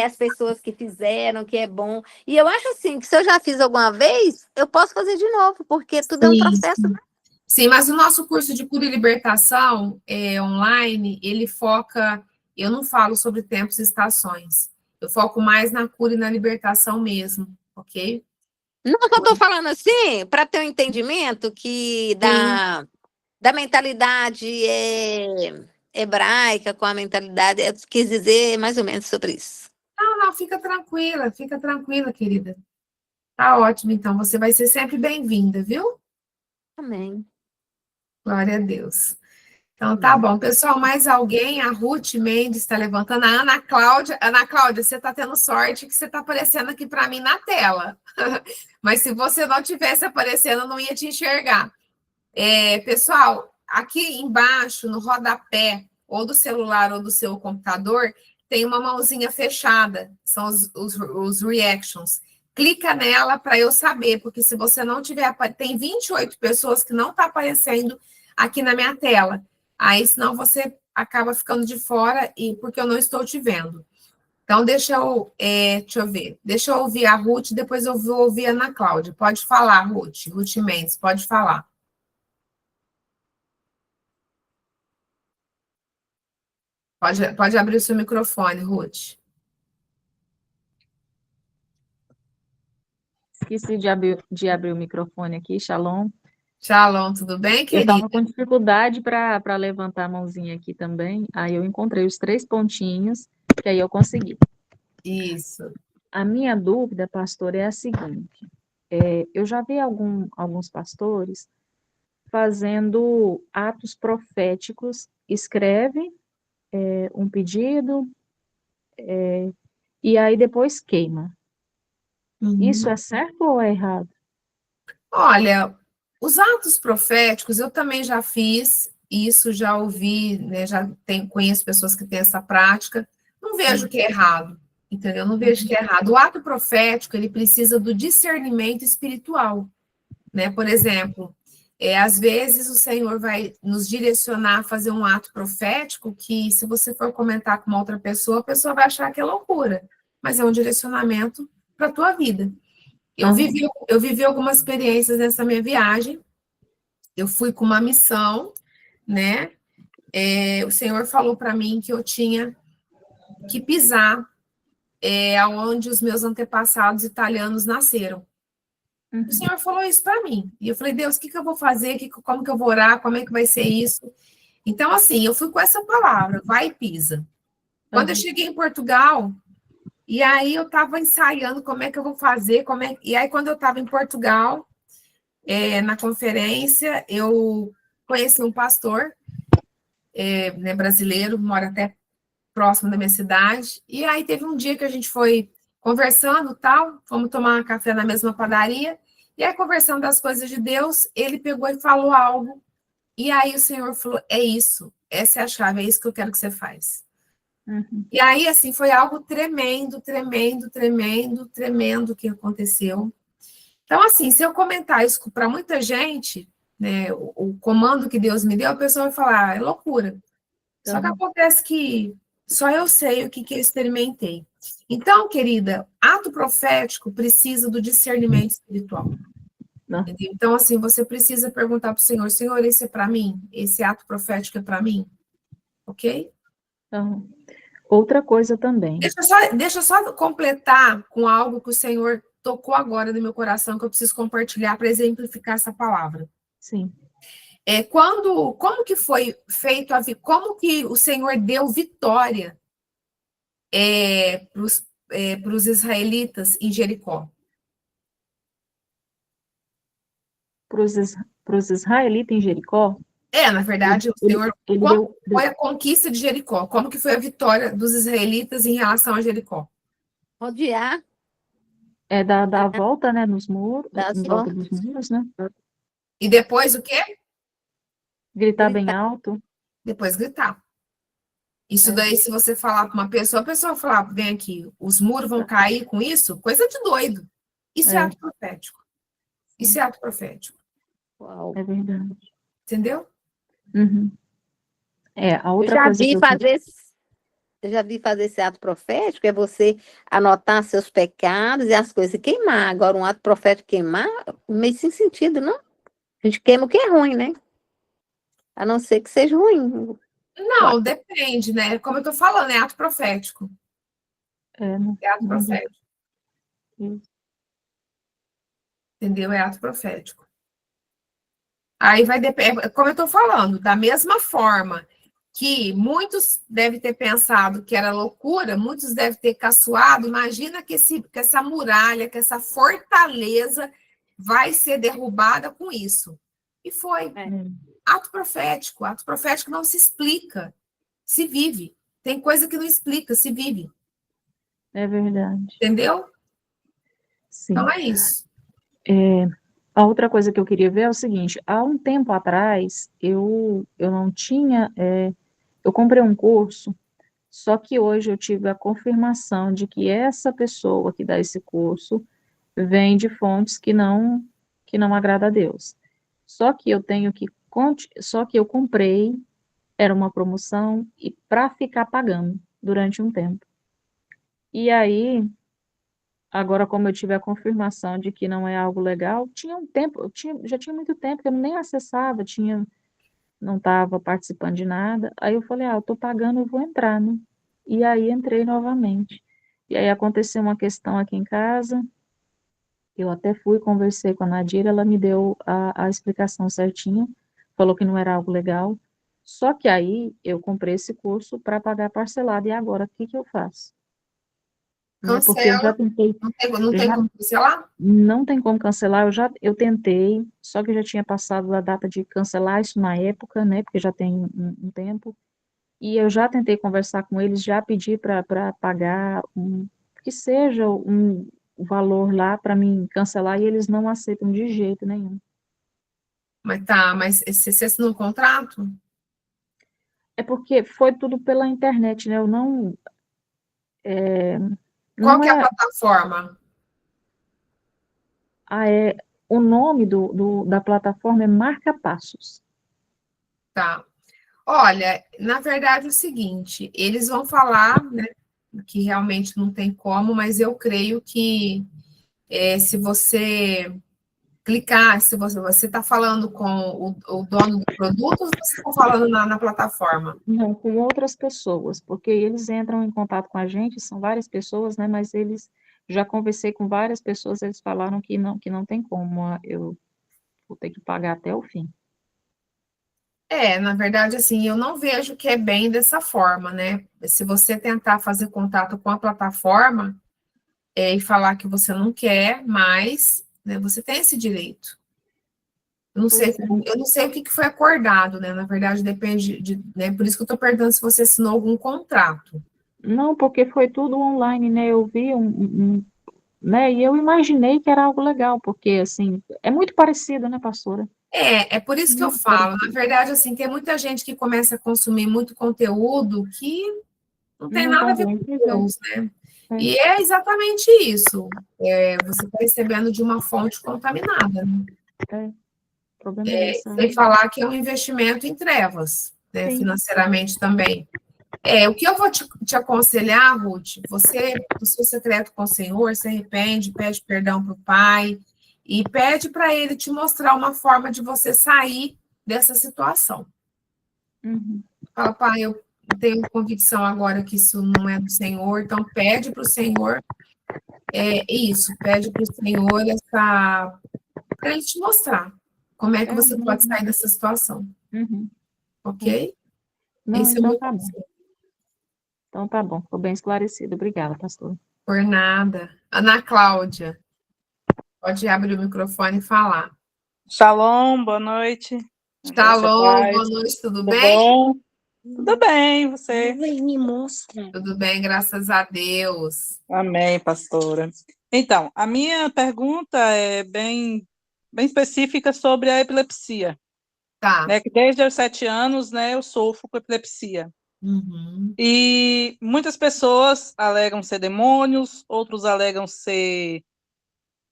as pessoas que fizeram, que é bom. E eu acho assim, que se eu já fiz alguma vez, eu posso fazer de novo, porque tudo é um Sim, processo. sim, mas o nosso curso de cura e libertação online, ele foca, eu não falo sobre tempos e estações, eu foco mais na cura e na libertação mesmo, ok? Não, só estou falando assim, para ter um entendimento que Sim. da mentalidade hebraica com a mentalidade, eu quis dizer mais ou menos sobre isso. Não, não, fica tranquila, querida. Tá ótimo, então, você vai ser sempre bem-vinda, viu? Amém. Glória a Deus. Então, tá Amém. bom. Pessoal, mais alguém? A Ruth Mendes está levantando. A Ana Cláudia, você está tendo sorte que você está aparecendo aqui para mim na tela. Mas se você não tivesse aparecendo, eu não ia te enxergar. Pessoal, aqui embaixo, no rodapé, ou do celular ou do seu computador, tem uma mãozinha fechada. São os reactions. Clica nela para eu saber, porque se você não tiver... Tem 28 pessoas que não está aparecendo aqui na minha tela. Aí, senão, você acaba ficando de fora, porque eu não estou te vendo. Então, deixa eu ver. Deixa eu ouvir a Ruth, depois eu vou ouvir a Ana Cláudia. Pode falar, Ruth. Ruth Mendes, pode falar. Pode abrir o seu microfone, Ruth. Esqueci de abrir o microfone aqui, Shalom. Shalom, tudo bem, Eu querida? estava com dificuldade para levantar a mãozinha aqui também, aí eu encontrei os 3 pontinhos, que aí eu consegui. Isso. A minha dúvida, pastor, é a seguinte: eu já vi alguns pastores fazendo atos proféticos, escreve um pedido, e aí depois queima. Isso Uhum. é certo ou é errado? Olha, os atos proféticos eu também já fiz, isso já ouvi, né, conheço pessoas que têm essa prática, não vejo que é errado, entendeu? Não vejo que é errado. O ato profético, ele precisa do discernimento espiritual, né? Por exemplo, às vezes o Senhor vai nos direcionar a fazer um ato profético que, se você for comentar com uma outra pessoa, a pessoa vai achar que é loucura, mas é um direcionamento para a tua vida. Eu vivi algumas experiências nessa minha viagem. Eu fui com uma missão, né? O Senhor falou para mim que eu tinha que pisar onde os meus antepassados italianos nasceram. O Senhor falou isso para mim. E eu falei, Deus, o que eu vou fazer? Como que eu vou orar? Como é que vai ser isso? Então, assim, eu fui com essa palavra, vai e pisa. Quando eu cheguei em Portugal, e aí eu estava ensaiando como é que eu vou fazer, e aí quando eu estava em Portugal, na conferência, eu conheci um pastor né, brasileiro, mora até próximo da minha cidade, e aí teve um dia que a gente foi conversando, tal, fomos tomar um café na mesma padaria, e aí conversando das coisas de Deus, ele pegou e falou algo, e aí o Senhor falou, é isso, essa é a chave, é isso que eu quero que você faz. E aí, assim, foi algo tremendo, tremendo, tremendo, tremendo que aconteceu. Então, assim, se eu comentar isso para muita gente, né, o comando que Deus me deu, a pessoa vai falar, é loucura. Só que acontece que só eu sei o que eu experimentei. Então, querida, ato profético precisa do discernimento espiritual. Entendeu? Então, assim, você precisa perguntar para o Senhor, Senhor, esse é para mim? Esse ato profético é para mim? Ok? Outra coisa também. Deixa eu só completar com algo que o Senhor tocou agora no meu coração, que eu preciso compartilhar para exemplificar essa palavra. Sim. Como que foi feito, como que o Senhor deu vitória para os israelitas em Jericó? Para os israelitas em Jericó, Na verdade, o Senhor, ele foi a conquista de Jericó? Como que foi a vitória dos israelitas em relação a Jericó? Rodear. Dar a volta, né, nos muros, Das em volta dos muros, né? E depois o quê? Gritar bem alto. Depois gritar. Isso daí, se você falar para uma pessoa, a pessoa vai falar, vem aqui, os muros vão cair com isso? Coisa de doido. Isso é ato profético. Isso é ato profético. Uau. É verdade. Entendeu? A outra coisa que eu já vi fazer esse ato profético, é você anotar seus pecados e as coisas e queimar. Agora, um ato profético queimar, meio sem sentido, não? A gente queima o que é ruim, né? A não ser que seja ruim. Não, depende, né? Como eu tô falando, é ato profético. É ato profético. Entendeu? É ato profético. Aí vai depender, como eu tô falando, da mesma forma que muitos devem ter pensado que era loucura, muitos devem ter caçoado. Imagina que essa muralha, que essa fortaleza vai ser derrubada com isso. E foi. Ato profético não se explica, se vive. Tem coisa que não explica, se vive. É verdade. Entendeu? Sim. Então é isso. A outra coisa que eu queria ver é o seguinte: há um tempo atrás, eu não tinha. Eu comprei um curso, só que hoje eu tive a confirmação de que essa pessoa que dá esse curso vem de fontes que não agrada a Deus. Só que eu comprei, era uma promoção, e para ficar pagando durante um tempo. E aí, agora, como eu tive a confirmação de que não é algo legal, tinha um tempo, já tinha muito tempo que eu nem acessava, não estava participando de nada. Aí eu falei, eu estou pagando, eu vou entrar, né? E aí entrei novamente. E aí aconteceu uma questão aqui em casa, Eu até fui, conversei com a Nadira, ela me deu a explicação certinha, falou que não era algo legal. Só que aí eu comprei esse curso para pagar parcelado. E agora, o que que eu faço? Né? Porque eu já Cancela. tentei, Não eu tem já como cancelar? não tem como cancelar, eu tentei, só que eu já tinha passado a data de cancelar isso na época, né? Porque já tem um tempo. E eu já tentei conversar com eles, já pedi para pagar que seja um valor lá para mim cancelar, e eles não aceitam de jeito nenhum. Mas você assinou um contrato? É porque foi tudo pela internet, né? Eu Qual não que é a é, plataforma? é o nome da plataforma é Marca Passos. Tá. Olha, na verdade é o seguinte, eles vão falar, né, que realmente não tem como, mas eu creio que se você clicar, se você está falando com o dono do produto ou você está falando na plataforma? Não, com outras pessoas, porque eles entram em contato com a gente, são várias pessoas, né? Mas eles, já conversei com várias pessoas, eles falaram que não tem como, eu vou ter que pagar até o fim. Na verdade, assim, eu não vejo que é bem dessa forma, né? Se você tentar fazer contato com a plataforma e falar que você não quer mais, né, você tem esse direito. Pois é. Eu não sei o que foi acordado, né? Na verdade, depende né? Por isso que eu estou perguntando se você assinou algum contrato. Não, porque foi tudo online, né? Eu vi né? E eu imaginei que era algo legal, porque, assim, é muito parecido, né, pastora? É por isso que eu Muito falo. Na parecido. verdade, assim, tem muita gente que começa a consumir muito conteúdo que não tem Não nada a ver com convém. Deus, né? É, E é exatamente isso. Você está recebendo de uma fonte contaminada, né? o problema é esse. Sem falar que é um investimento em trevas, né? Sim. Financeiramente também. O que eu vou te aconselhar, Ruth, você, do seu secreto com o Senhor, se arrepende, pede perdão para o Pai e pede para Ele te mostrar uma forma de você sair dessa situação. Uhum. Fala, Pai, eu tenho convicção agora que isso não é do Senhor, então pede para o Senhor pede para o Senhor para Ele te mostrar como é que você pode sair dessa situação, Uhum. ok? Não, Esse é o então meu tá bom. conselho. Então tá bom, ficou bem esclarecido. Obrigada, pastor. Por nada. Ana Cláudia, pode abrir o microfone e falar. Shalom, boa noite. Graça e Shalom, boa paz. noite, tudo Tudo bem? bom? Tudo bem, você? Me mostra. Tudo bem, graças a Deus. Amém, pastora. Então, a minha pergunta é bem específica sobre a epilepsia, Tá. né? Que desde os 7 anos, né, eu sofro com epilepsia. Uhum. E muitas pessoas alegam ser demônios, outros alegam ser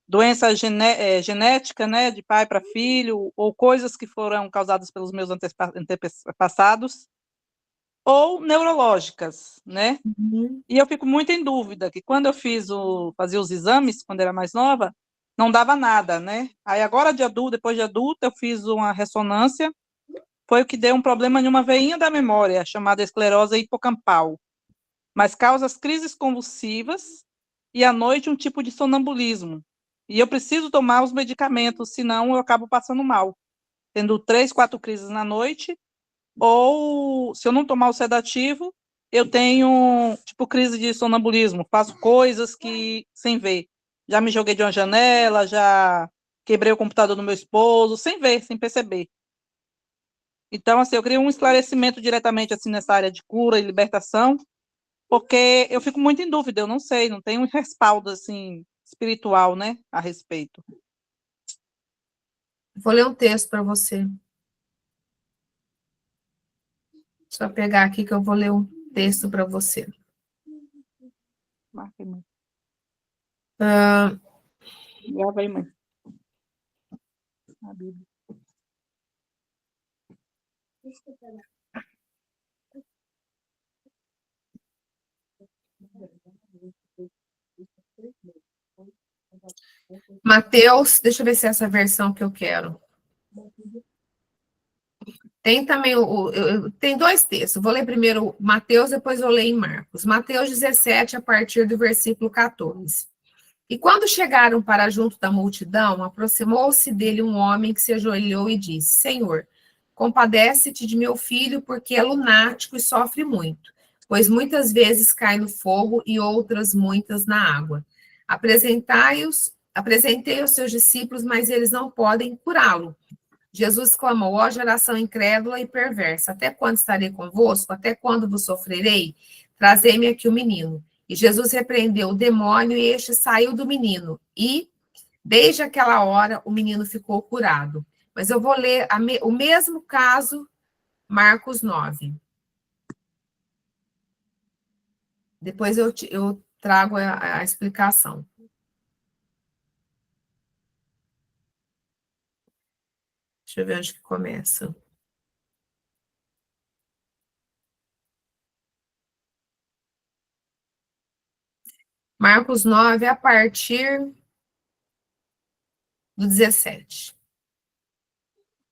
doença genética, né, de pai para filho, ou coisas que foram causadas pelos meus antepassados, ou neurológicas, né? Uhum. E eu fico muito em dúvida, que quando eu fazia os exames, quando era mais nova, não dava nada, né? Aí agora de adulto, depois de adulta, eu fiz uma ressonância, foi o que deu um problema em uma veinha da memória, chamada esclerose hipocampal, mas causa as crises convulsivas e à noite um tipo de sonambulismo. E eu preciso tomar os medicamentos, senão eu acabo passando mal, tendo 3, 4 crises na noite, ou se eu não tomar o sedativo, eu tenho, tipo, crise de sonambulismo, faço coisas que sem ver. Já me joguei de uma janela, já quebrei o computador do meu esposo, sem ver, sem perceber. Então, assim, eu queria um esclarecimento diretamente, assim, nessa área de cura e libertação, porque eu fico muito em dúvida, eu não sei, não tenho um respaldo, assim, espiritual, né, a respeito. Vou ler um texto para você. Deixa eu pegar aqui que eu vou ler um texto para você. Marca aí, mãe. Ah, Grava aí, mãe. A Bíblia. Mateus, deixa eu ver se é essa versão que eu quero. Tem também tem 2 textos. Vou ler primeiro Mateus, depois eu leio em Marcos. Mateus 17, a partir do versículo 14. E quando chegaram para junto da multidão, aproximou-se dele um homem que se ajoelhou e disse: Senhor, compadece-te de meu filho, porque é lunático e sofre muito, pois muitas vezes cai no fogo e outras muitas na água. Apresentei aos seus discípulos, mas eles não podem curá-lo. Jesus clamou: ó geração incrédula e perversa, até quando estarei convosco? Até quando vos sofrerei? Trazei-me aqui o menino. E Jesus repreendeu o demônio, e este saiu do menino. E, desde aquela hora, o menino ficou curado. Mas eu vou ler o mesmo caso, Marcos 9. Depois eu trago a explicação. Deixa eu ver onde que começa. Marcos 9, a partir do 17.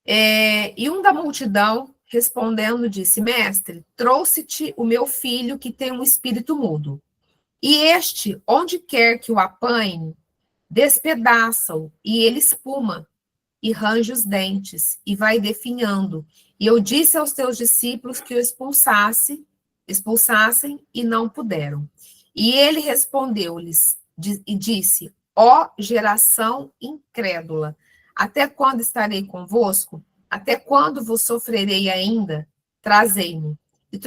E um da multidão, respondendo, disse: Mestre, trouxe-te o meu filho que tem um espírito mudo. E este, onde quer que o apanhe, despedaça-o, e ele espuma, e range os dentes, e vai definhando. E eu disse aos teus discípulos que o expulsassem, e não puderam. E ele respondeu-lhes e disse: ó geração incrédula, até quando estarei convosco? Até quando vos sofrerei ainda? Trazei-mo. E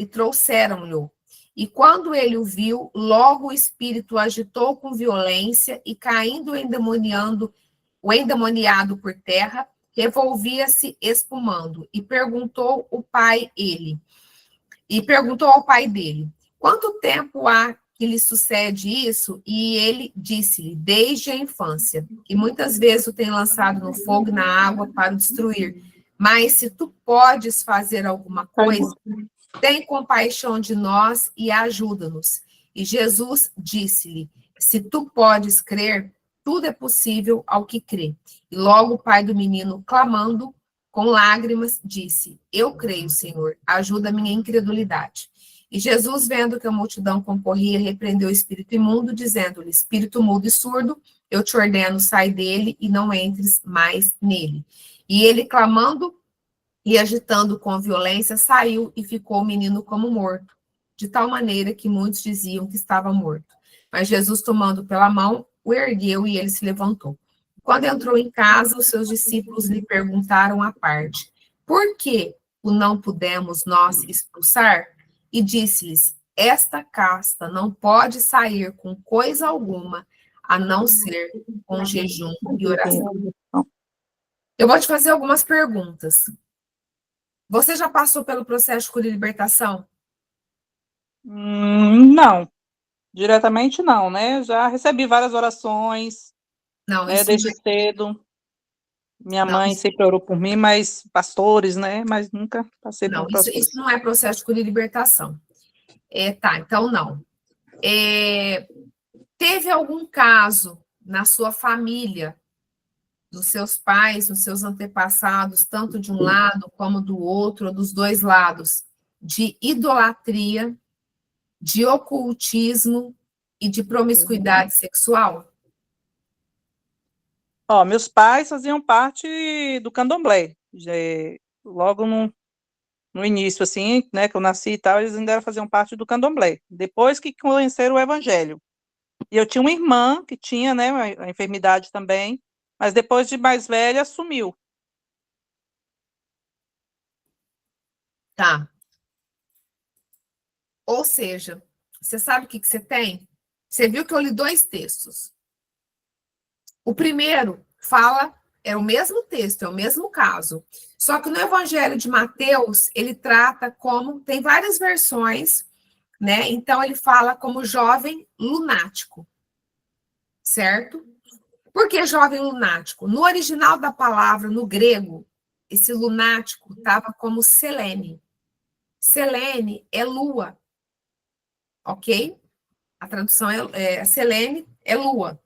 trouxeram-lhe. E quando ele o viu, logo o espírito agitou com violência e, caindo o endemoniado por terra, revolvia-se espumando. E perguntou ao pai dele: quanto tempo há que lhe sucede isso? E ele disse-lhe: desde a infância. E muitas vezes o tem lançado no fogo e na água para o destruir. Mas se tu podes fazer alguma coisa, tem compaixão de nós e ajuda-nos. E Jesus disse-lhe: se tu podes crer, tudo é possível ao que crê. E logo o pai do menino, clamando com lágrimas, disse: eu creio, Senhor, ajuda a minha incredulidade. E Jesus, vendo que a multidão concorria, repreendeu o espírito imundo, dizendo-lhe: espírito mudo e surdo, eu te ordeno, sai dele e não entres mais nele. E ele, clamando e agitando com violência, saiu e ficou o menino como morto, de tal maneira que muitos diziam que estava morto. Mas Jesus, tomando pela mão, o ergueu e ele se levantou. Quando entrou em casa, os seus discípulos lhe perguntaram à parte: por que o não pudemos nós expulsar? E disse-lhes: esta casta não pode sair com coisa alguma, a não ser com jejum e oração. Eu vou te fazer algumas perguntas. Você já passou pelo processo de cura e libertação? Não, diretamente não, né? Já recebi várias orações, Não, né, desde cedo. Minha Não, mãe isso- sempre orou por mim, mas pastores, né? Mas nunca passei por não, um processo. isso não é processo de cura e libertação. Tá, então não. Teve algum caso na sua família, dos seus pais, dos seus antepassados, tanto de um lado como do outro, ou dos dois lados, de idolatria, de ocultismo e de promiscuidade sexual? Ó, meus pais faziam parte do candomblé. Logo no início, assim, né, que eu nasci e tal, eles ainda faziam parte do candomblé. Depois que conheceram o evangelho. E eu tinha uma irmã que tinha, né, a enfermidade também, mas depois de mais velha, sumiu. Tá. Ou seja, você sabe o que você tem? Você viu que eu li dois textos. O primeiro é o mesmo texto, é o mesmo caso. Só que no Evangelho de Mateus, ele trata como, tem várias versões, né? Então ele fala como jovem lunático, certo? Por que jovem lunático? No original da palavra, no grego, esse lunático estava como Selene. Selene é lua, ok? A tradução Selene é lua.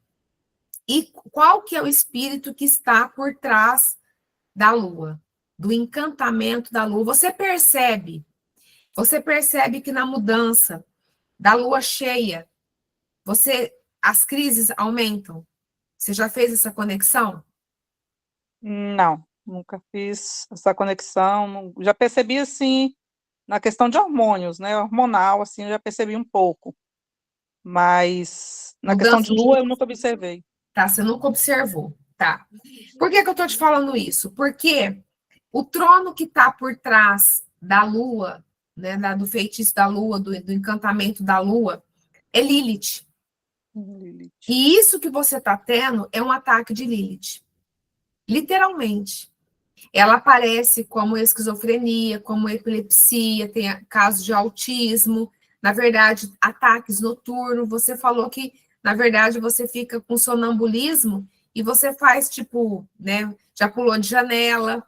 E qual que é o espírito que está por trás da lua? Do encantamento da lua. Você percebe que na mudança da lua cheia, você as crises aumentam? Você já fez essa conexão? Não, nunca fiz essa conexão. Já percebi, assim, na questão de hormônios, né? Hormonal, assim, eu já percebi um pouco. Mas na questão de Mudança de... lua eu nunca observei. Tá, você nunca observou, tá. Por que que eu tô te falando isso? Porque o trono que está por trás da lua, né, do feitiço da lua, do encantamento da lua, é Lilith. Lilith. E isso que você está tendo é um ataque de Lilith. Literalmente. Ela aparece como esquizofrenia, como epilepsia, tem casos de autismo, na verdade, ataques noturnos. Você falou que, na verdade, você fica com sonambulismo e você faz, tipo, né, já pulou de janela.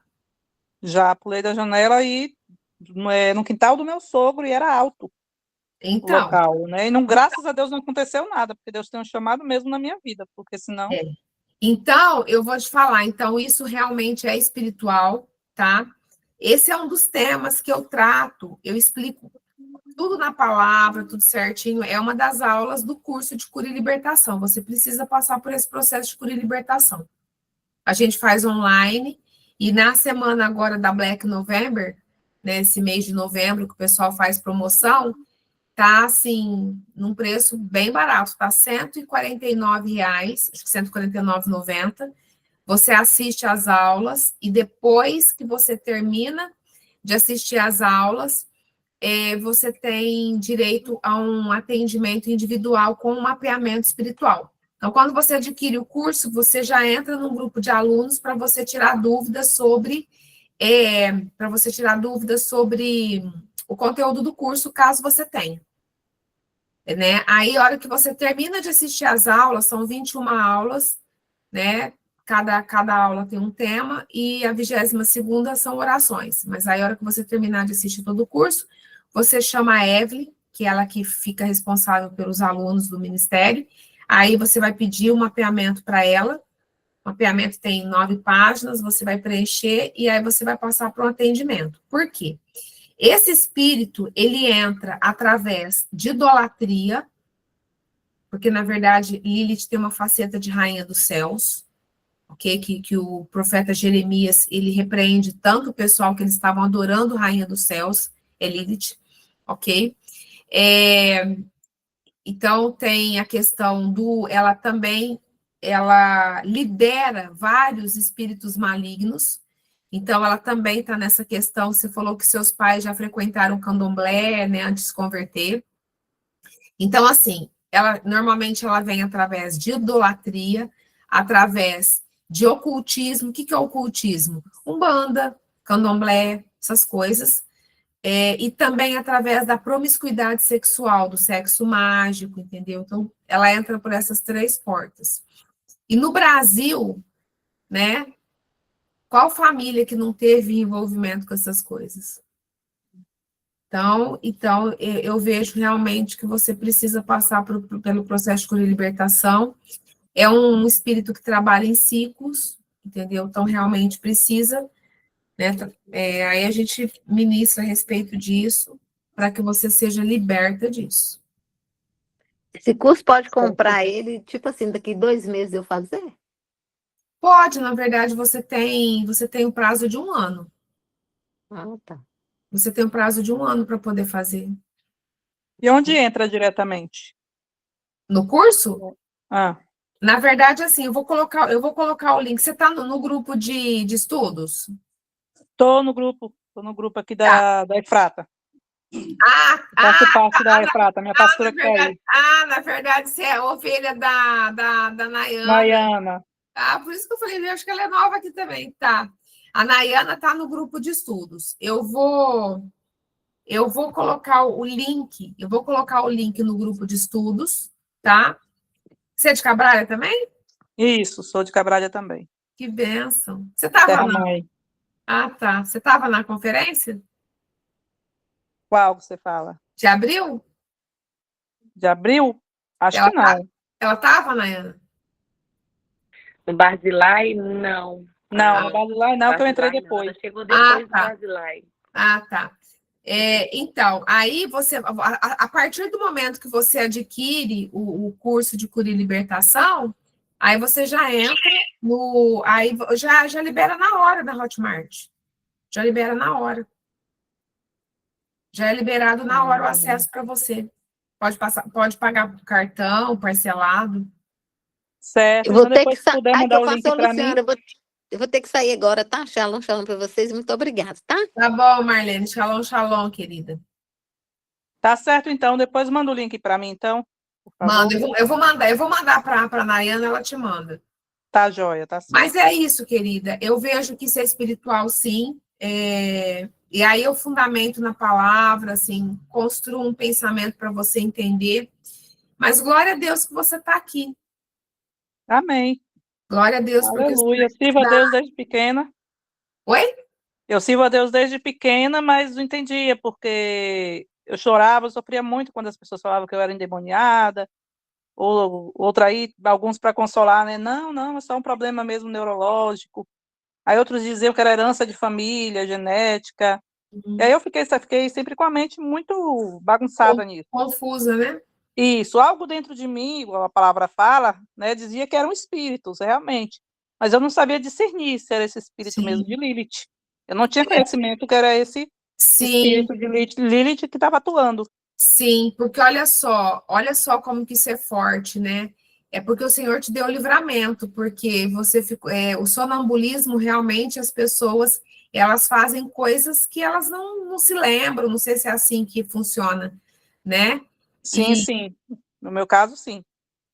Já pulei da janela e no quintal do meu sogro, e era alto o Então, local, né? E não, graças a Deus não aconteceu nada, porque Deus tem um chamado mesmo na minha vida, porque senão... Então, eu vou te falar, então, isso realmente é espiritual, tá? Esse é um dos temas que eu trato, eu explico tudo na palavra, tudo certinho. É uma das aulas do curso de cura e libertação. Você precisa passar por esse processo de cura e libertação. A gente faz online, e na semana agora da Black November, né, esse mês de novembro, que o pessoal faz promoção, tá, assim, num preço bem barato, tá R$ 149, acho que R$ 149,90. Você assiste às aulas, e depois que você termina de assistir às aulas, você tem direito a um atendimento individual com um mapeamento espiritual. Então, quando você adquire o curso, você já entra num grupo de alunos para você tirar dúvidas sobre o conteúdo do curso, caso você tenha. Né? Aí, a hora que você termina de assistir às aulas, são 21 aulas, né? Cada aula tem um tema, e a 22ª são orações. Mas aí, a hora que você terminar de assistir todo o curso, você chama a Evelyn, que é ela que fica responsável pelos alunos do ministério. Aí você vai pedir um mapeamento para ela. O mapeamento tem 9 páginas, você vai preencher e aí você vai passar para um atendimento. Por quê? Esse espírito, ele entra através de idolatria, porque, na verdade, Lilith tem uma faceta de rainha dos céus, ok? Que o profeta Jeremias, ele repreende tanto o pessoal que eles estavam adorando a rainha dos céus, Lilith, ok? Então, tem a questão ela lidera vários espíritos malignos, então ela também está nessa questão. Você falou que seus pais já frequentaram candomblé, né, antes de se converter. Então, assim, normalmente ela vem através de idolatria, através de ocultismo. O que é ocultismo? Umbanda, candomblé, essas coisas. E também através da promiscuidade sexual, do sexo mágico, entendeu? Então, ela entra por essas 3 portas. E no Brasil, né, qual família que não teve envolvimento com essas coisas? Então eu vejo realmente que você precisa passar pelo processo de cura e libertação. É um espírito que trabalha em ciclos, entendeu? Então, realmente precisa, né? Aí a gente ministra a respeito disso, para que você seja liberta disso. Esse curso pode comprar ele, tipo assim, daqui 2 meses eu fazer? Pode, na verdade, você tem um prazo de 1 ano. Ah, tá. Você tem um prazo de 1 ano para poder fazer. E onde entra diretamente? No curso? Ah, Na verdade, assim, eu vou colocar o link. Você está no grupo de estudos? tô no grupo aqui da Efrata. Faço parte da Efrata, minha pastora que está aí. Na verdade, você é ovelha da Nayana. Nayana. Por isso que eu falei, eu acho que ela é nova aqui também, tá? A Nayana está no grupo de estudos. Eu vou colocar o link, no grupo de estudos, tá? Você é de Cabralha também? Isso, sou de Cabralha também. Que bênção. Você estava Terra Mãe. tá. Você estava na conferência? Qual você fala? De abril? De abril? Acho que não. Ela estava, Nayana? No Barzilai, não. Não, no Barzilai não, que eu entrei depois. Ela chegou depois do tá. Barzilai. Tá. Então, aí você, a partir do momento que você adquire o curso de cura e libertação, aí você já entra aí já libera na hora da Hotmart. Já libera na hora. Já é liberado na hora o acesso para você. Pode pagar por cartão, parcelado. Certo. Eu vou Então, ter que depois, se sair. puder Ai, que mandar eu o faço, link para mim. Luciana, eu vou ter que sair agora, tá? Shalom, shalom para vocês. Muito obrigada, tá? Tá bom, Marlene. Shalom, shalom, querida. Tá certo, então. Depois manda o link para mim, então, por favor. Manda, eu vou mandar para a Nayana, ela te manda. Tá joia, tá certo. Mas é isso, querida. Eu vejo que isso é espiritual, sim. E aí eu fundamento na palavra, assim, construo um pensamento para você entender. Mas glória a Deus que você está aqui. Amém. Glória a Deus, porque... Aleluia. Eu sirvo a Deus desde pequena. Oi? Eu sirvo a Deus desde pequena, mas não entendia, porque eu chorava, eu sofria muito quando as pessoas falavam que eu era endemoniada, ou outra aí, alguns para consolar, né? Não, é só um problema mesmo neurológico. Aí outros diziam que era herança de família, genética. E aí eu fiquei sempre com a mente muito bagunçada nisso. Confusa, né? Isso, algo dentro de mim, igual a palavra fala, né, dizia que eram espíritos, realmente. Mas eu não sabia discernir se era esse espírito mesmo de Lilith. Eu não tinha conhecimento que era esse espírito de Lilith que estava atuando. Sim, porque olha só como que isso é forte, né? É porque o Senhor te deu o livramento, porque você ficou, o sonambulismo, realmente, as pessoas, elas fazem coisas que elas não se lembram, não sei se é assim que funciona, né? Sim. No meu caso, sim.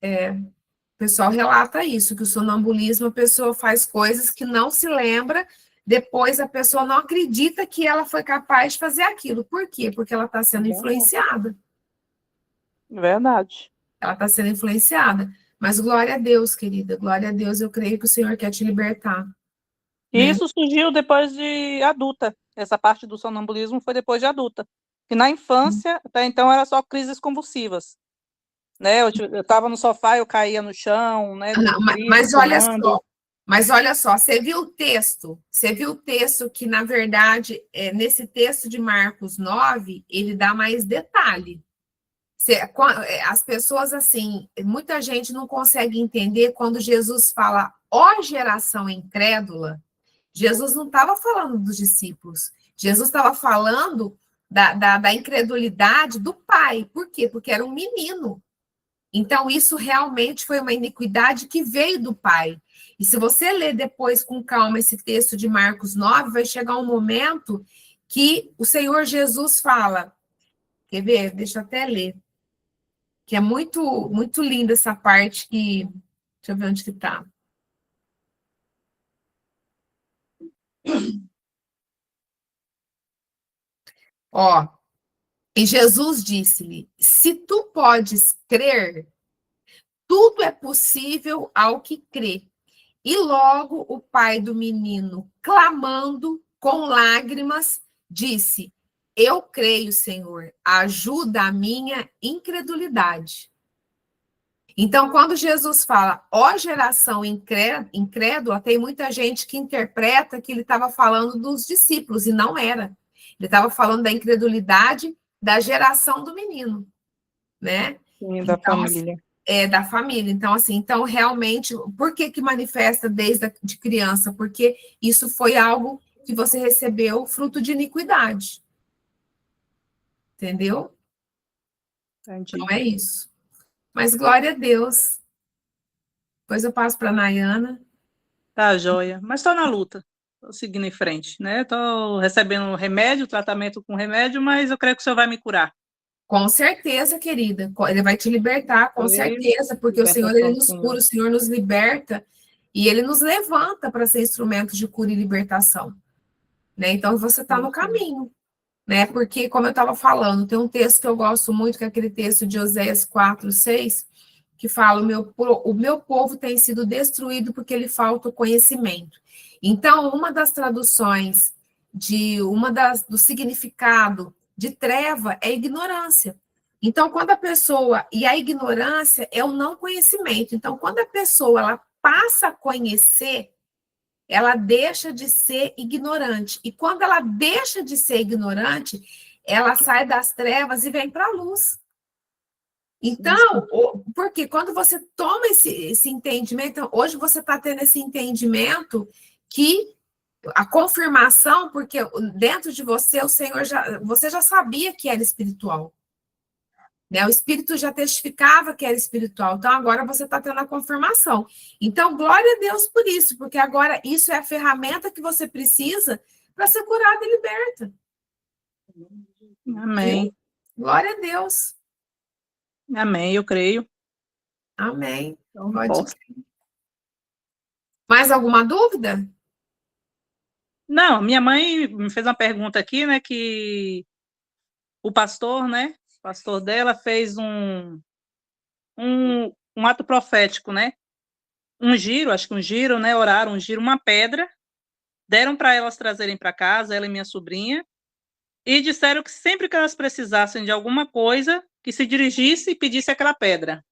O pessoal relata isso, que o sonambulismo, a pessoa faz coisas que não se lembra, depois a pessoa não acredita que ela foi capaz de fazer aquilo. Por quê? Porque ela está sendo influenciada. Verdade. Ela está sendo influenciada. Mas glória a Deus, querida, glória a Deus, eu creio que o Senhor quer te libertar. E isso surgiu depois de adulta. Essa parte do sonambulismo foi depois de adulta. Que na infância, até então, era só crises convulsivas. Né? Eu estava no sofá, eu caía no chão, né? Mas olha só, você viu o texto? Você viu o texto que, na verdade, nesse texto de Marcos 9, ele dá mais detalhe. As pessoas, assim, muita gente não consegue entender quando Jesus fala, ó geração incrédula, Jesus não estava falando dos discípulos, Jesus estava falando da incredulidade do pai. Por quê? Porque era um menino. Então, isso realmente foi uma iniquidade que veio do pai. E se você ler depois com calma esse texto de Marcos 9, vai chegar um momento que o Senhor Jesus fala, quer ver? Deixa eu até ler, que é muito, muito linda essa parte que... Deixa eu ver onde que está. Ó, e Jesus disse-lhe, se tu podes crer, tudo é possível ao que crê. E logo o pai do menino, clamando com lágrimas, disse, eu creio, Senhor, ajuda a minha incredulidade. Então, quando Jesus fala, ó geração incrédula, tem muita gente que interpreta que ele estava falando dos discípulos, e não era. Ele estava falando da incredulidade da geração do menino, né? Sim, da família. Da família. Então, assim, então, realmente, por que manifesta desde de criança? Porque isso foi algo que você recebeu fruto de iniquidade. Entendeu? Entendi. Então, é isso. Mas glória a Deus. Depois eu passo para a Nayana. Tá, joia. Mas estou na luta. Estou seguindo em frente, né? Estou recebendo remédio, tratamento com remédio, mas eu creio que o senhor vai me curar. Com certeza, querida. Ele vai te libertar, com certeza, porque o Senhor, ele nos cura, o Senhor nos liberta e ele nos levanta para ser instrumentos de cura e libertação. Né? Então, você está no caminho. Né? Porque, como eu estava falando, tem um texto que eu gosto muito, que é aquele texto de Oséias 4:6, que fala, o meu povo tem sido destruído porque lhe falta o conhecimento. Então, uma das traduções, do significado de treva é ignorância. Então, quando a pessoa... E a ignorância é o não conhecimento. Então, quando a pessoa ela passa a conhecer, ela deixa de ser ignorante. E quando ela deixa de ser ignorante, ela sai das trevas e vem para a luz. Então, porque quando você toma esse entendimento, então, hoje você está tendo esse entendimento que a confirmação, porque dentro de você, você já sabia que era espiritual. Né? O Espírito já testificava que era espiritual, então agora você está tendo a confirmação. Então, glória a Deus por isso, porque agora isso é a ferramenta que você precisa para ser curada e liberta. Amém. Viu? Glória a Deus. Amém, eu creio. Amém. Então, Pode. Mais alguma dúvida? Não, minha mãe me fez uma pergunta aqui, né, que o pastor, né, o pastor dela fez um ato profético, né, acho que um giro, né, oraram, uma pedra, deram para elas trazerem para casa, ela e minha sobrinha, e disseram que sempre que elas precisassem de alguma coisa, que se dirigisse e pedisse aquela pedra.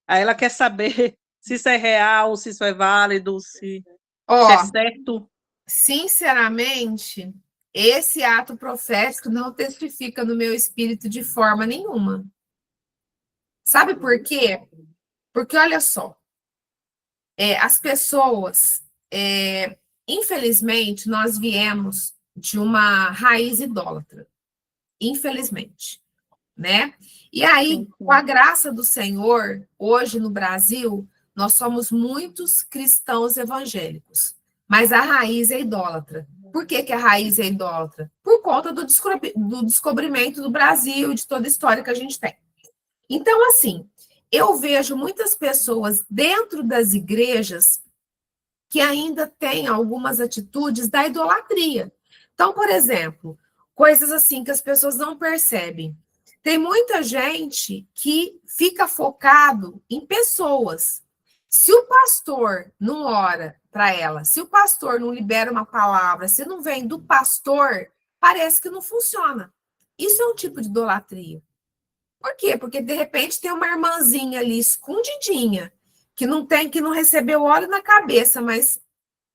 Aí ela quer saber se isso é real, se isso é válido, se é certo. Sinceramente, esse ato profético não testifica no meu espírito de forma nenhuma. Sabe por quê? Porque, olha só, as pessoas, infelizmente, nós viemos de uma raiz idólatra. Infelizmente, né? E aí, com a graça do Senhor, hoje no Brasil, nós somos muitos cristãos evangélicos, mas a raiz é idólatra. Por que a raiz é idólatra? Por conta do descobrimento do Brasil, de toda a história que a gente tem. Então, assim, eu vejo muitas pessoas dentro das igrejas que ainda têm algumas atitudes da idolatria. Então, por exemplo, coisas assim que as pessoas não percebem. Tem muita gente que fica focado em pessoas. Se o pastor não ora para ela, se o pastor não libera uma palavra, se não vem do pastor, parece que não funciona. Isso é um tipo de idolatria. Por quê? Porque, de repente, tem uma irmãzinha ali, escondidinha, que não recebeu óleo na cabeça, mas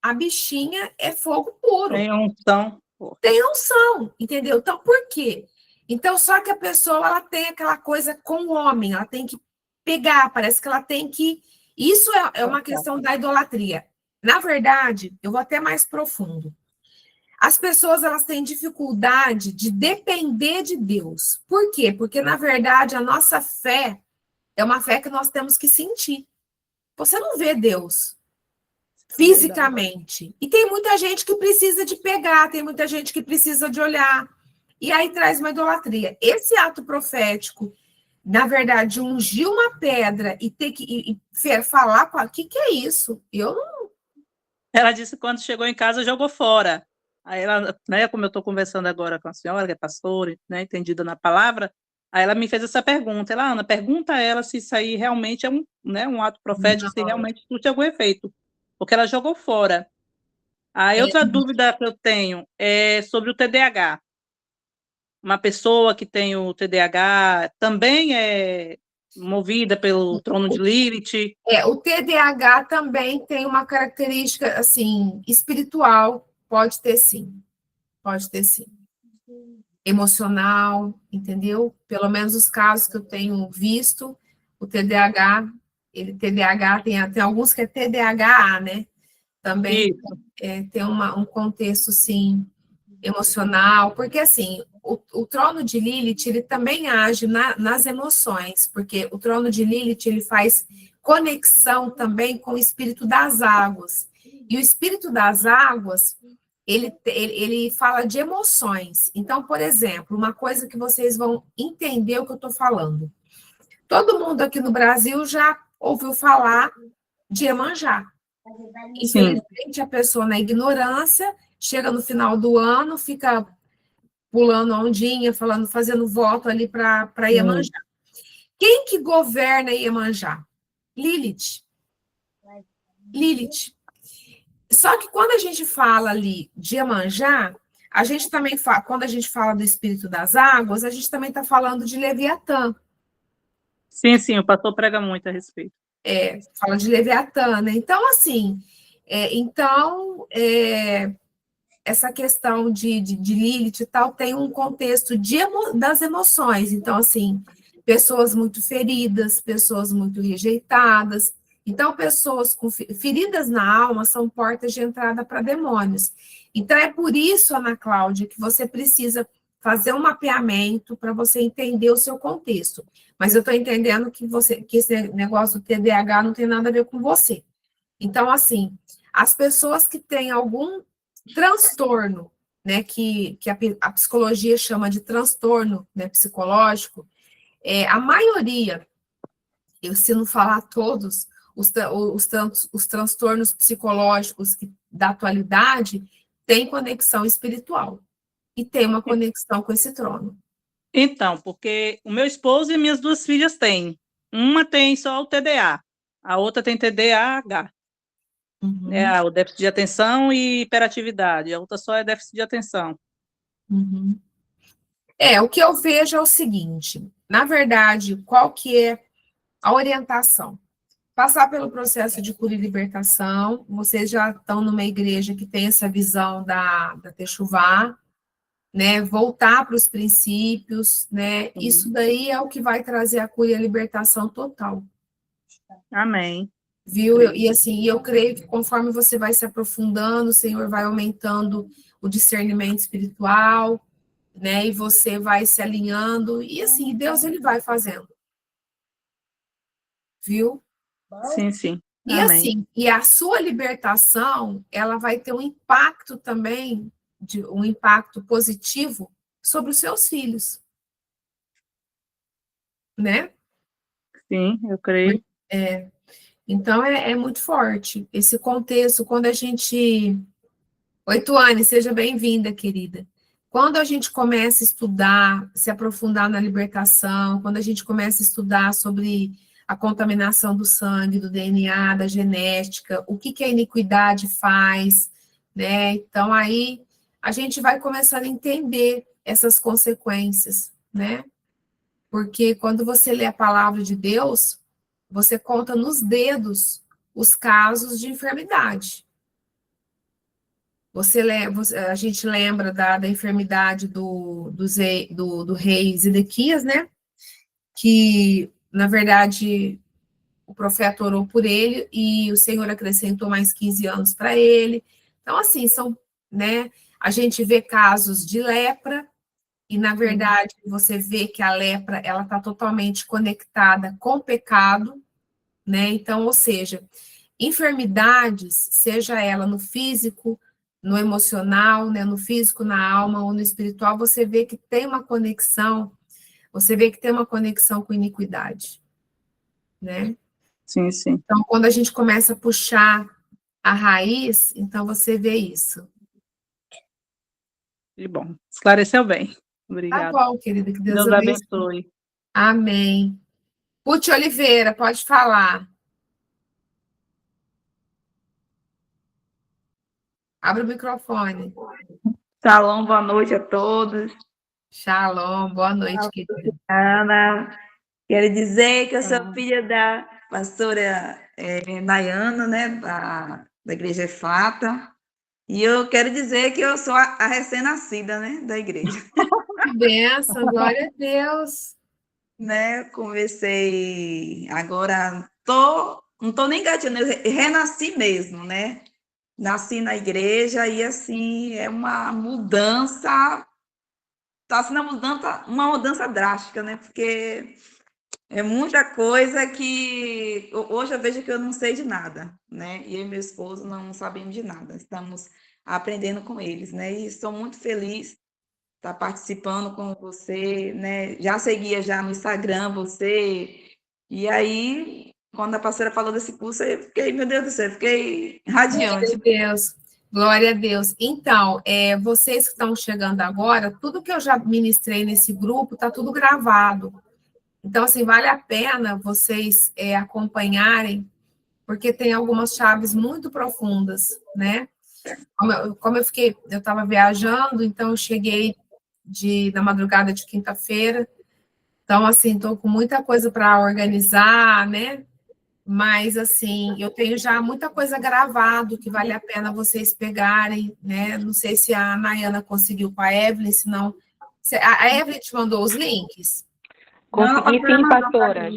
a bichinha é fogo puro. Tem unção. Tem unção, entendeu? Então, por quê? Então, só que a pessoa, ela tem aquela coisa com o homem, ela tem que pegar, parece que ela tem que... Isso é uma questão da idolatria. Na verdade, eu vou até mais profundo. As pessoas, elas têm dificuldade de depender de Deus. Por quê? Porque, na verdade, a nossa fé é uma fé que nós temos que sentir. Você não vê Deus fisicamente. E tem muita gente que precisa de pegar, tem muita gente que precisa de olhar. E aí traz uma idolatria. Esse ato profético, na verdade, ungir uma pedra e ter que falar com o que é isso? Eu não... Ela disse que quando chegou em casa, jogou fora. Aí ela, né, como eu estou conversando agora com a senhora, que é pastora, né, entendida na palavra, aí ela me fez essa pergunta. Ela, Ana, pergunta a ela se isso aí realmente é um ato profético, se realmente surte algum efeito. Porque ela jogou fora. Aí outra dúvida que eu tenho é sobre o TDAH. Uma pessoa que tem o TDAH também é movida pelo trono de Lilith? O TDAH também tem uma característica, assim, espiritual. Pode ter sim. Pode ter sim. Emocional, entendeu? Pelo menos os casos que eu tenho visto, o TDAH, tem alguns que é TDAH, né? Também tem um contexto, sim, emocional, porque, assim, o trono de Lilith, ele também age nas emoções, porque o trono de Lilith, ele faz conexão também com o espírito das águas. E o espírito das águas, ele fala de emoções. Então, por exemplo, uma coisa que vocês vão entender o que eu estou falando. Todo mundo aqui no Brasil já ouviu falar de Iemanjá. Infelizmente, a pessoa, na ignorância, chega no final do ano, fica pulando ondinha, fazendo voto ali para Iemanjá. Quem que governa Iemanjá? Lilith. Lilith. Só que quando a gente fala ali de Iemanjá, a gente também fala, quando a gente fala do espírito das águas, a gente também está falando de Leviatã. Sim, o pastor prega muito a respeito. Fala de Leviatã, né? Então, assim, essa questão de Lilith e tal tem um contexto das emoções. Então, assim, pessoas muito feridas, pessoas muito rejeitadas. Então, pessoas com feridas na alma são portas de entrada para demônios. Então, é por isso, Ana Cláudia, que você precisa fazer um mapeamento para você entender o seu contexto. Mas eu estou entendendo que esse negócio do TDAH não tem nada a ver com você. Então, assim, as pessoas que têm algum transtorno, né, que a psicologia chama de transtorno, né, psicológico, a maioria, se não falar todos, os transtornos psicológicos da atualidade têm conexão espiritual e tem uma conexão com esse trono. Então, porque o meu esposo e minhas 2 filhas têm. Uma tem só o TDA, a outra tem TDAH. Uhum. O déficit de atenção e hiperatividade. A outra só é déficit de atenção. Uhum. O que eu vejo é o seguinte, na verdade, qual que é a orientação? Passar pelo processo de cura e libertação, vocês já estão numa igreja que tem essa visão da Techuvá, né? Voltar para os princípios, né? Isso daí é o que vai trazer a cura e a libertação total. Amém. Viu? E assim, eu creio que conforme você vai se aprofundando, o Senhor vai aumentando o discernimento espiritual, né? E você vai se alinhando, e assim, Deus ele vai fazendo. Viu? Sim, sim. E Amém. assim, e a sua libertação, ela vai ter um impacto também, um impacto positivo sobre os seus filhos. Né? Sim, eu creio. Então, é muito forte esse contexto, quando a gente... Oi, Tuane, seja bem-vinda, querida. Quando a gente começa a estudar, se aprofundar na libertação, quando a gente começa a estudar sobre a contaminação do sangue, do DNA, da genética, o que a iniquidade faz, né? Então, aí, a gente vai começando a entender essas consequências, né? Porque quando você lê a palavra de Deus, você conta nos dedos os casos de enfermidade. A gente lembra da enfermidade do rei Zedequias, né? Que, na verdade, o profeta orou por ele e o Senhor acrescentou mais 15 anos para ele. Então, assim, né? A gente vê casos de lepra e, na verdade, você vê que a lepra, ela está totalmente conectada com o pecado, né? Então, ou seja, enfermidades, seja ela no físico, no emocional, né, no físico, na alma ou no espiritual, você vê que tem uma conexão, com iniquidade, né? Sim, sim. Então, quando a gente começa a puxar a raiz, então você vê isso. Que bom. Esclareceu bem. Tá Obrigada. bom, querida, que Deus Deus abençoe. abençoe. Amém. Ruth Oliveira, pode falar. Abre o microfone. Shalom, boa noite a todos. Shalom, boa noite, querida. Ana, quero dizer que eu sou filha da pastora Nayana, né, da Igreja Efata, e eu quero dizer que eu sou a recém-nascida, né, da igreja. Que bênção, glória a Deus. Né, comecei agora, não tô nem gatinhando, eu renasci mesmo, né? Nasci na igreja e assim é uma mudança, está sendo uma mudança drástica, né? Porque é muita coisa que hoje eu vejo que eu não sei de nada, né? E eu e meu esposo não sabemos de nada, estamos aprendendo com eles, né? E estou muito feliz de estar participando com você, né? Já seguia já no Instagram você, e aí, quando a pastora falou desse curso, eu fiquei, meu Deus do céu, fiquei radiante. Glória a Deus. Então, vocês que estão chegando agora, tudo que eu já ministrei nesse grupo está tudo gravado. Então, assim, vale a pena vocês acompanharem, porque tem algumas chaves muito profundas, né? Como eu estava viajando, então eu cheguei na madrugada de quinta-feira, então, assim, estou com muita coisa para organizar, né? mas, assim, eu tenho já muita coisa gravado que vale a pena vocês pegarem, né? Não sei se a Nayana conseguiu com a Evelyn, se não... A Evelyn te mandou os links? Consegui sim, pastora.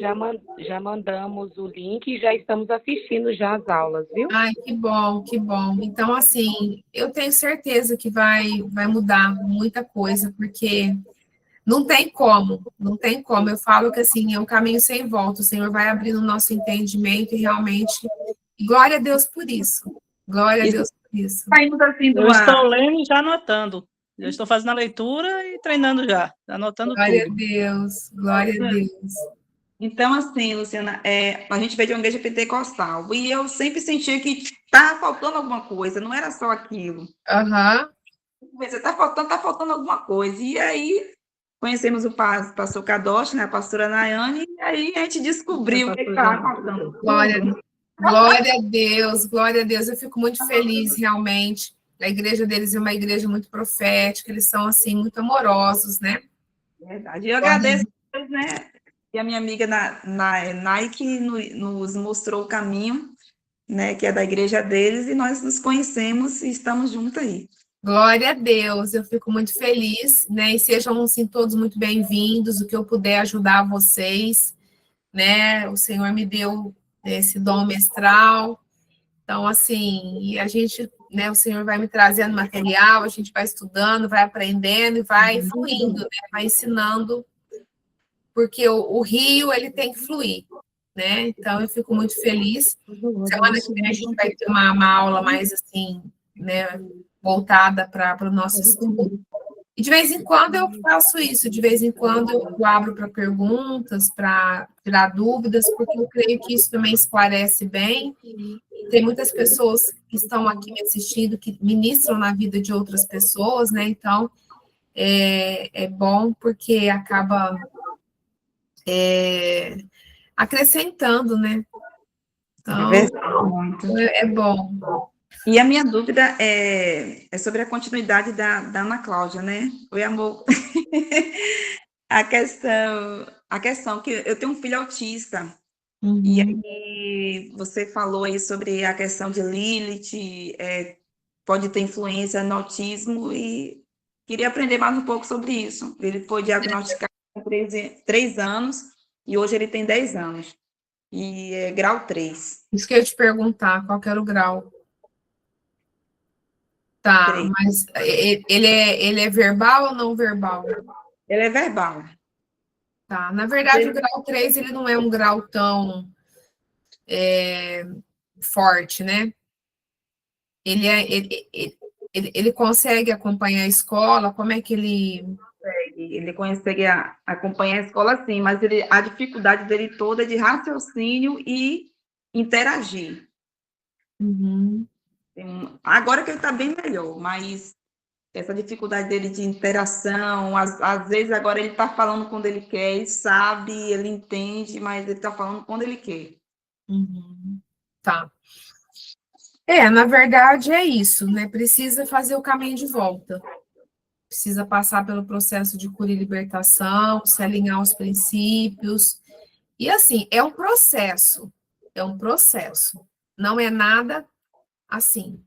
Já mandamos o link e já estamos assistindo já as aulas, viu? Ai, que bom, que bom. Então, assim, eu tenho certeza que vai mudar muita coisa, porque não tem como, não tem como. Eu falo que, assim, é um caminho sem volta. O Senhor vai abrindo o nosso entendimento e realmente... Glória a Deus por isso. Glória a Deus por isso. Saindo assim Eu estou lendo e já anotando. Eu estou fazendo a leitura e treinando já, anotando Glória a tudo. Deus, glória a Deus. Então, assim, Luciana, a gente veio de uma igreja pentecostal e eu sempre sentia que estava faltando alguma coisa, não era só aquilo. Aham. Você está faltando alguma coisa. E aí, conhecemos o pastor Kadosh, né, a pastora Nayane, e aí a gente descobriu que estava faltando. Glória a Deus, glória a Deus. Eu fico muito feliz, realmente. A igreja deles é uma igreja muito profética, eles são, assim, muito amorosos, né? Verdade. Eu agradeço, né? E a minha amiga Nike nos mostrou o caminho, né, que é da igreja deles, e nós nos conhecemos e estamos juntos aí. Glória a Deus, eu fico muito feliz, né? E sejam, assim, todos muito bem-vindos, o que eu puder ajudar vocês, né? O Senhor me deu esse dom mestral. Então, assim, e a gente, né, o Senhor vai me trazendo material, a gente vai estudando, vai aprendendo e vai fluindo, né? Vai ensinando, porque o rio, ele tem que fluir, né? Então, eu fico muito feliz. Semana que vem a gente vai ter uma aula mais, assim, né, voltada para o nosso estudo. E de vez em quando eu faço isso, de vez em quando eu abro para perguntas, para tirar dúvidas, porque eu creio que isso também esclarece bem. Tem muitas pessoas que estão aqui me assistindo, que ministram na vida de outras pessoas, né? Então, é bom porque acaba acrescentando, né? Então, é bom. E a minha dúvida é sobre a continuidade da Ana Cláudia, né? Oi, amor. A questão que eu tenho um filho autista, e aí você falou aí sobre a questão de Lilith, pode ter influência no autismo, e queria aprender mais um pouco sobre isso. Ele foi diagnosticado com 3 anos, e hoje ele tem 10 anos, e é grau 3. Isso que eu ia te perguntar, qual que era o grau? Tá, 3. mas ele é verbal ou não verbal? Ele é verbal. Tá, na verdade, o grau 3, ele não é um grau tão forte, né? Ele consegue acompanhar a escola, como é que ele... Ele consegue acompanhar a escola, sim, mas a dificuldade dele toda é de raciocínio e interagir. Agora que ele está bem melhor, mas essa dificuldade dele de interação, às vezes agora ele está falando quando ele quer, ele sabe, ele entende, mas ele está falando quando ele quer. Tá. Na verdade é isso, né? Precisa fazer o caminho de volta. Precisa passar pelo processo de cura e libertação, se alinhar aos princípios. E assim, é um processo. Não é nada assim.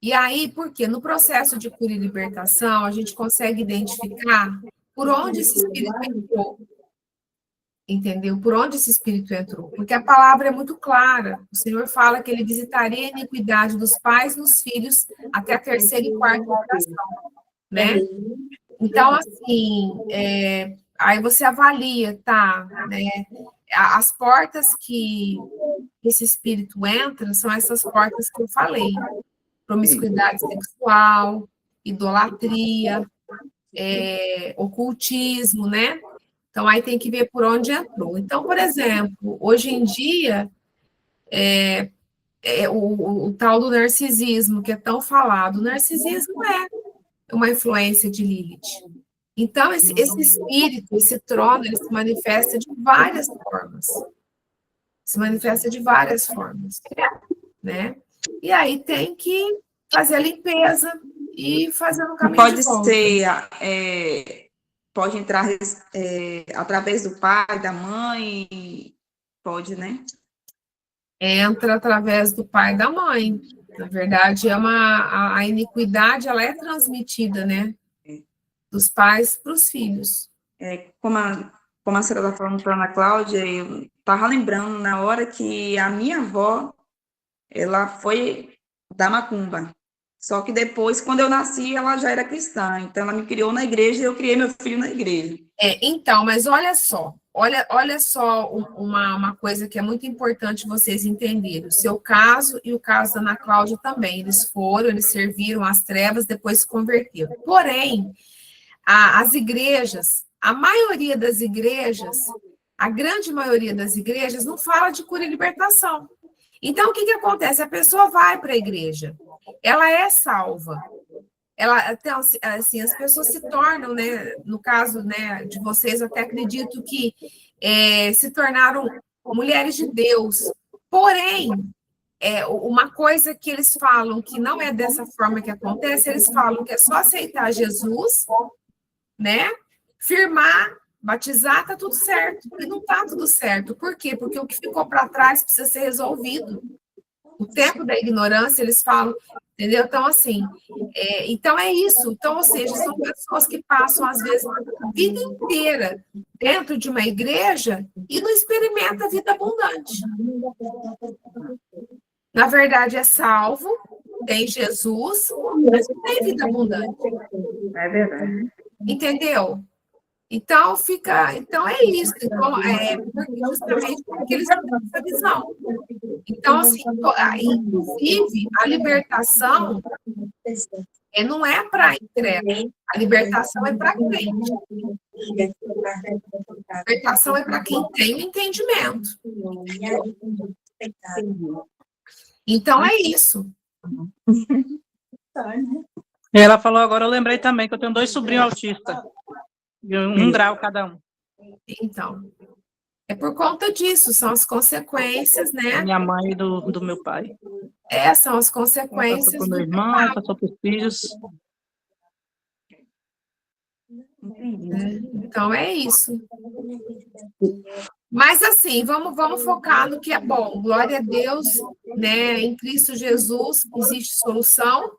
E aí, por quê? No processo de cura e libertação, a gente consegue identificar por onde esse espírito entrou. Entendeu? Por onde esse espírito entrou? Porque a palavra é muito clara. O Senhor fala que ele visitaria a iniquidade dos pais nos filhos até a terceira e quarta geração, né? Então, assim, aí você avalia, tá, né? As portas que esse espírito entra são essas portas que eu falei. Promiscuidade sexual, idolatria, ocultismo, né? Então, aí tem que ver por onde entrou. Então, por exemplo, hoje em dia, o tal do narcisismo, que é tão falado, o narcisismo é uma influência de Lilith. Então, esse espírito, esse trono, ele se manifesta de várias formas. Né? E aí tem que fazer a limpeza e fazer um caminho de volta. Pode entrar através do pai, da mãe, pode, né? entra através do pai e da mãe. Na verdade, a iniquidade, ela é transmitida, né? Dos pais para os filhos. Como a senhora está falando para a Ana Cláudia, eu estava lembrando na hora que a minha avó, ela foi da macumba. Só que depois, quando eu nasci, ela já era cristã. Então, ela me criou na igreja e eu criei meu filho na igreja. Então, mas olha só. Olha só uma coisa que é muito importante vocês entenderem. O seu caso e o caso da Ana Cláudia também. Eles serviram às trevas, depois se converteram. Porém, as igrejas, a maioria das igrejas, a grande maioria das igrejas não fala de cura e libertação. Então, o que acontece? A pessoa vai para a igreja, ela é salva, então, assim, as pessoas se tornam, né, no caso, né, de vocês, eu até acredito que se tornaram mulheres de Deus. Porém, uma coisa que eles falam que não é dessa forma que acontece, eles falam que é só aceitar Jesus, né, firmar, batizar, tá tudo certo. E não tá tudo certo. Por quê? Porque o que ficou para trás precisa ser resolvido. O tempo da ignorância, eles falam, entendeu? Então, assim, então é isso. Então, ou seja, são pessoas que passam, às vezes, a vida inteira dentro de uma igreja e não experimentam a vida abundante. Na verdade, é salvo, tem Jesus, mas não tem vida abundante. É verdade. Entendeu? Então, então é isso. Então, justamente porque eles não têm essa visão. Então, assim, inclusive, a libertação não é para entrega, a libertação é para crente. A libertação é para quem tem o entendimento. Então, é isso. Ela falou agora, eu lembrei também que eu tenho 2 sobrinhos autistas, de 1 grau cada um. Então, é por conta disso, são as consequências, né? Minha mãe e do meu pai. São as consequências. Passou para o meu irmão, passou para os filhos. Então, é isso. Mas, assim, vamos focar no que é bom. Glória a Deus, né? Em Cristo Jesus existe solução.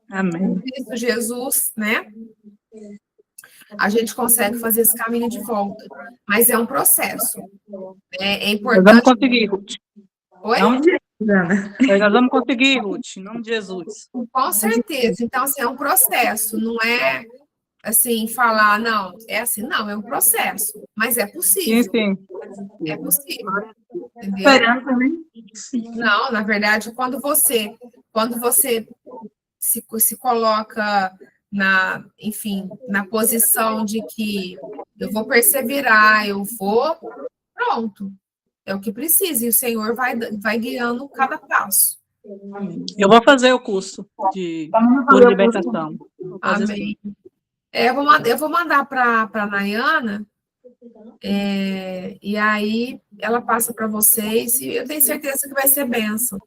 Amém. Em Cristo Jesus, né? A gente consegue fazer esse caminho de volta. Mas é um processo. É importante. Nós vamos conseguir, Ruth. Oi? Nós vamos conseguir, Ruth, em nome de Jesus. Com certeza. Então, assim, é um processo. Não é assim, falar, não, é assim, não, é um processo, mas é possível. Sim. É possível. Entendeu? Não, na verdade, quando você se coloca enfim, na posição de que eu vou perseverar, pronto, é o que precisa, e o Senhor vai guiando cada passo. Eu vou fazer o curso de libertação. Amém. Eu vou mandar para a Nayana, e aí ela passa para vocês, e eu tenho certeza que vai ser bênção.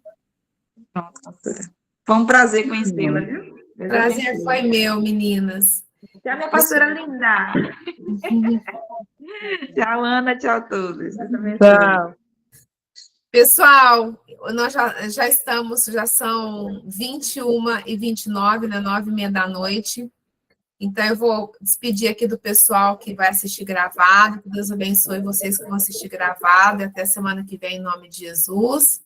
Foi um prazer conhecê-la, viu? Prazer foi meu, meninas. Tchau, minha pastora linda. Tchau, Ana, tchau a todos. Tchau. Pessoal, nós já são 21h29, né, 9h30 da noite. Então, eu vou despedir aqui do pessoal que vai assistir gravado. Que Deus abençoe vocês que vão assistir gravado. E até semana que vem, em nome de Jesus.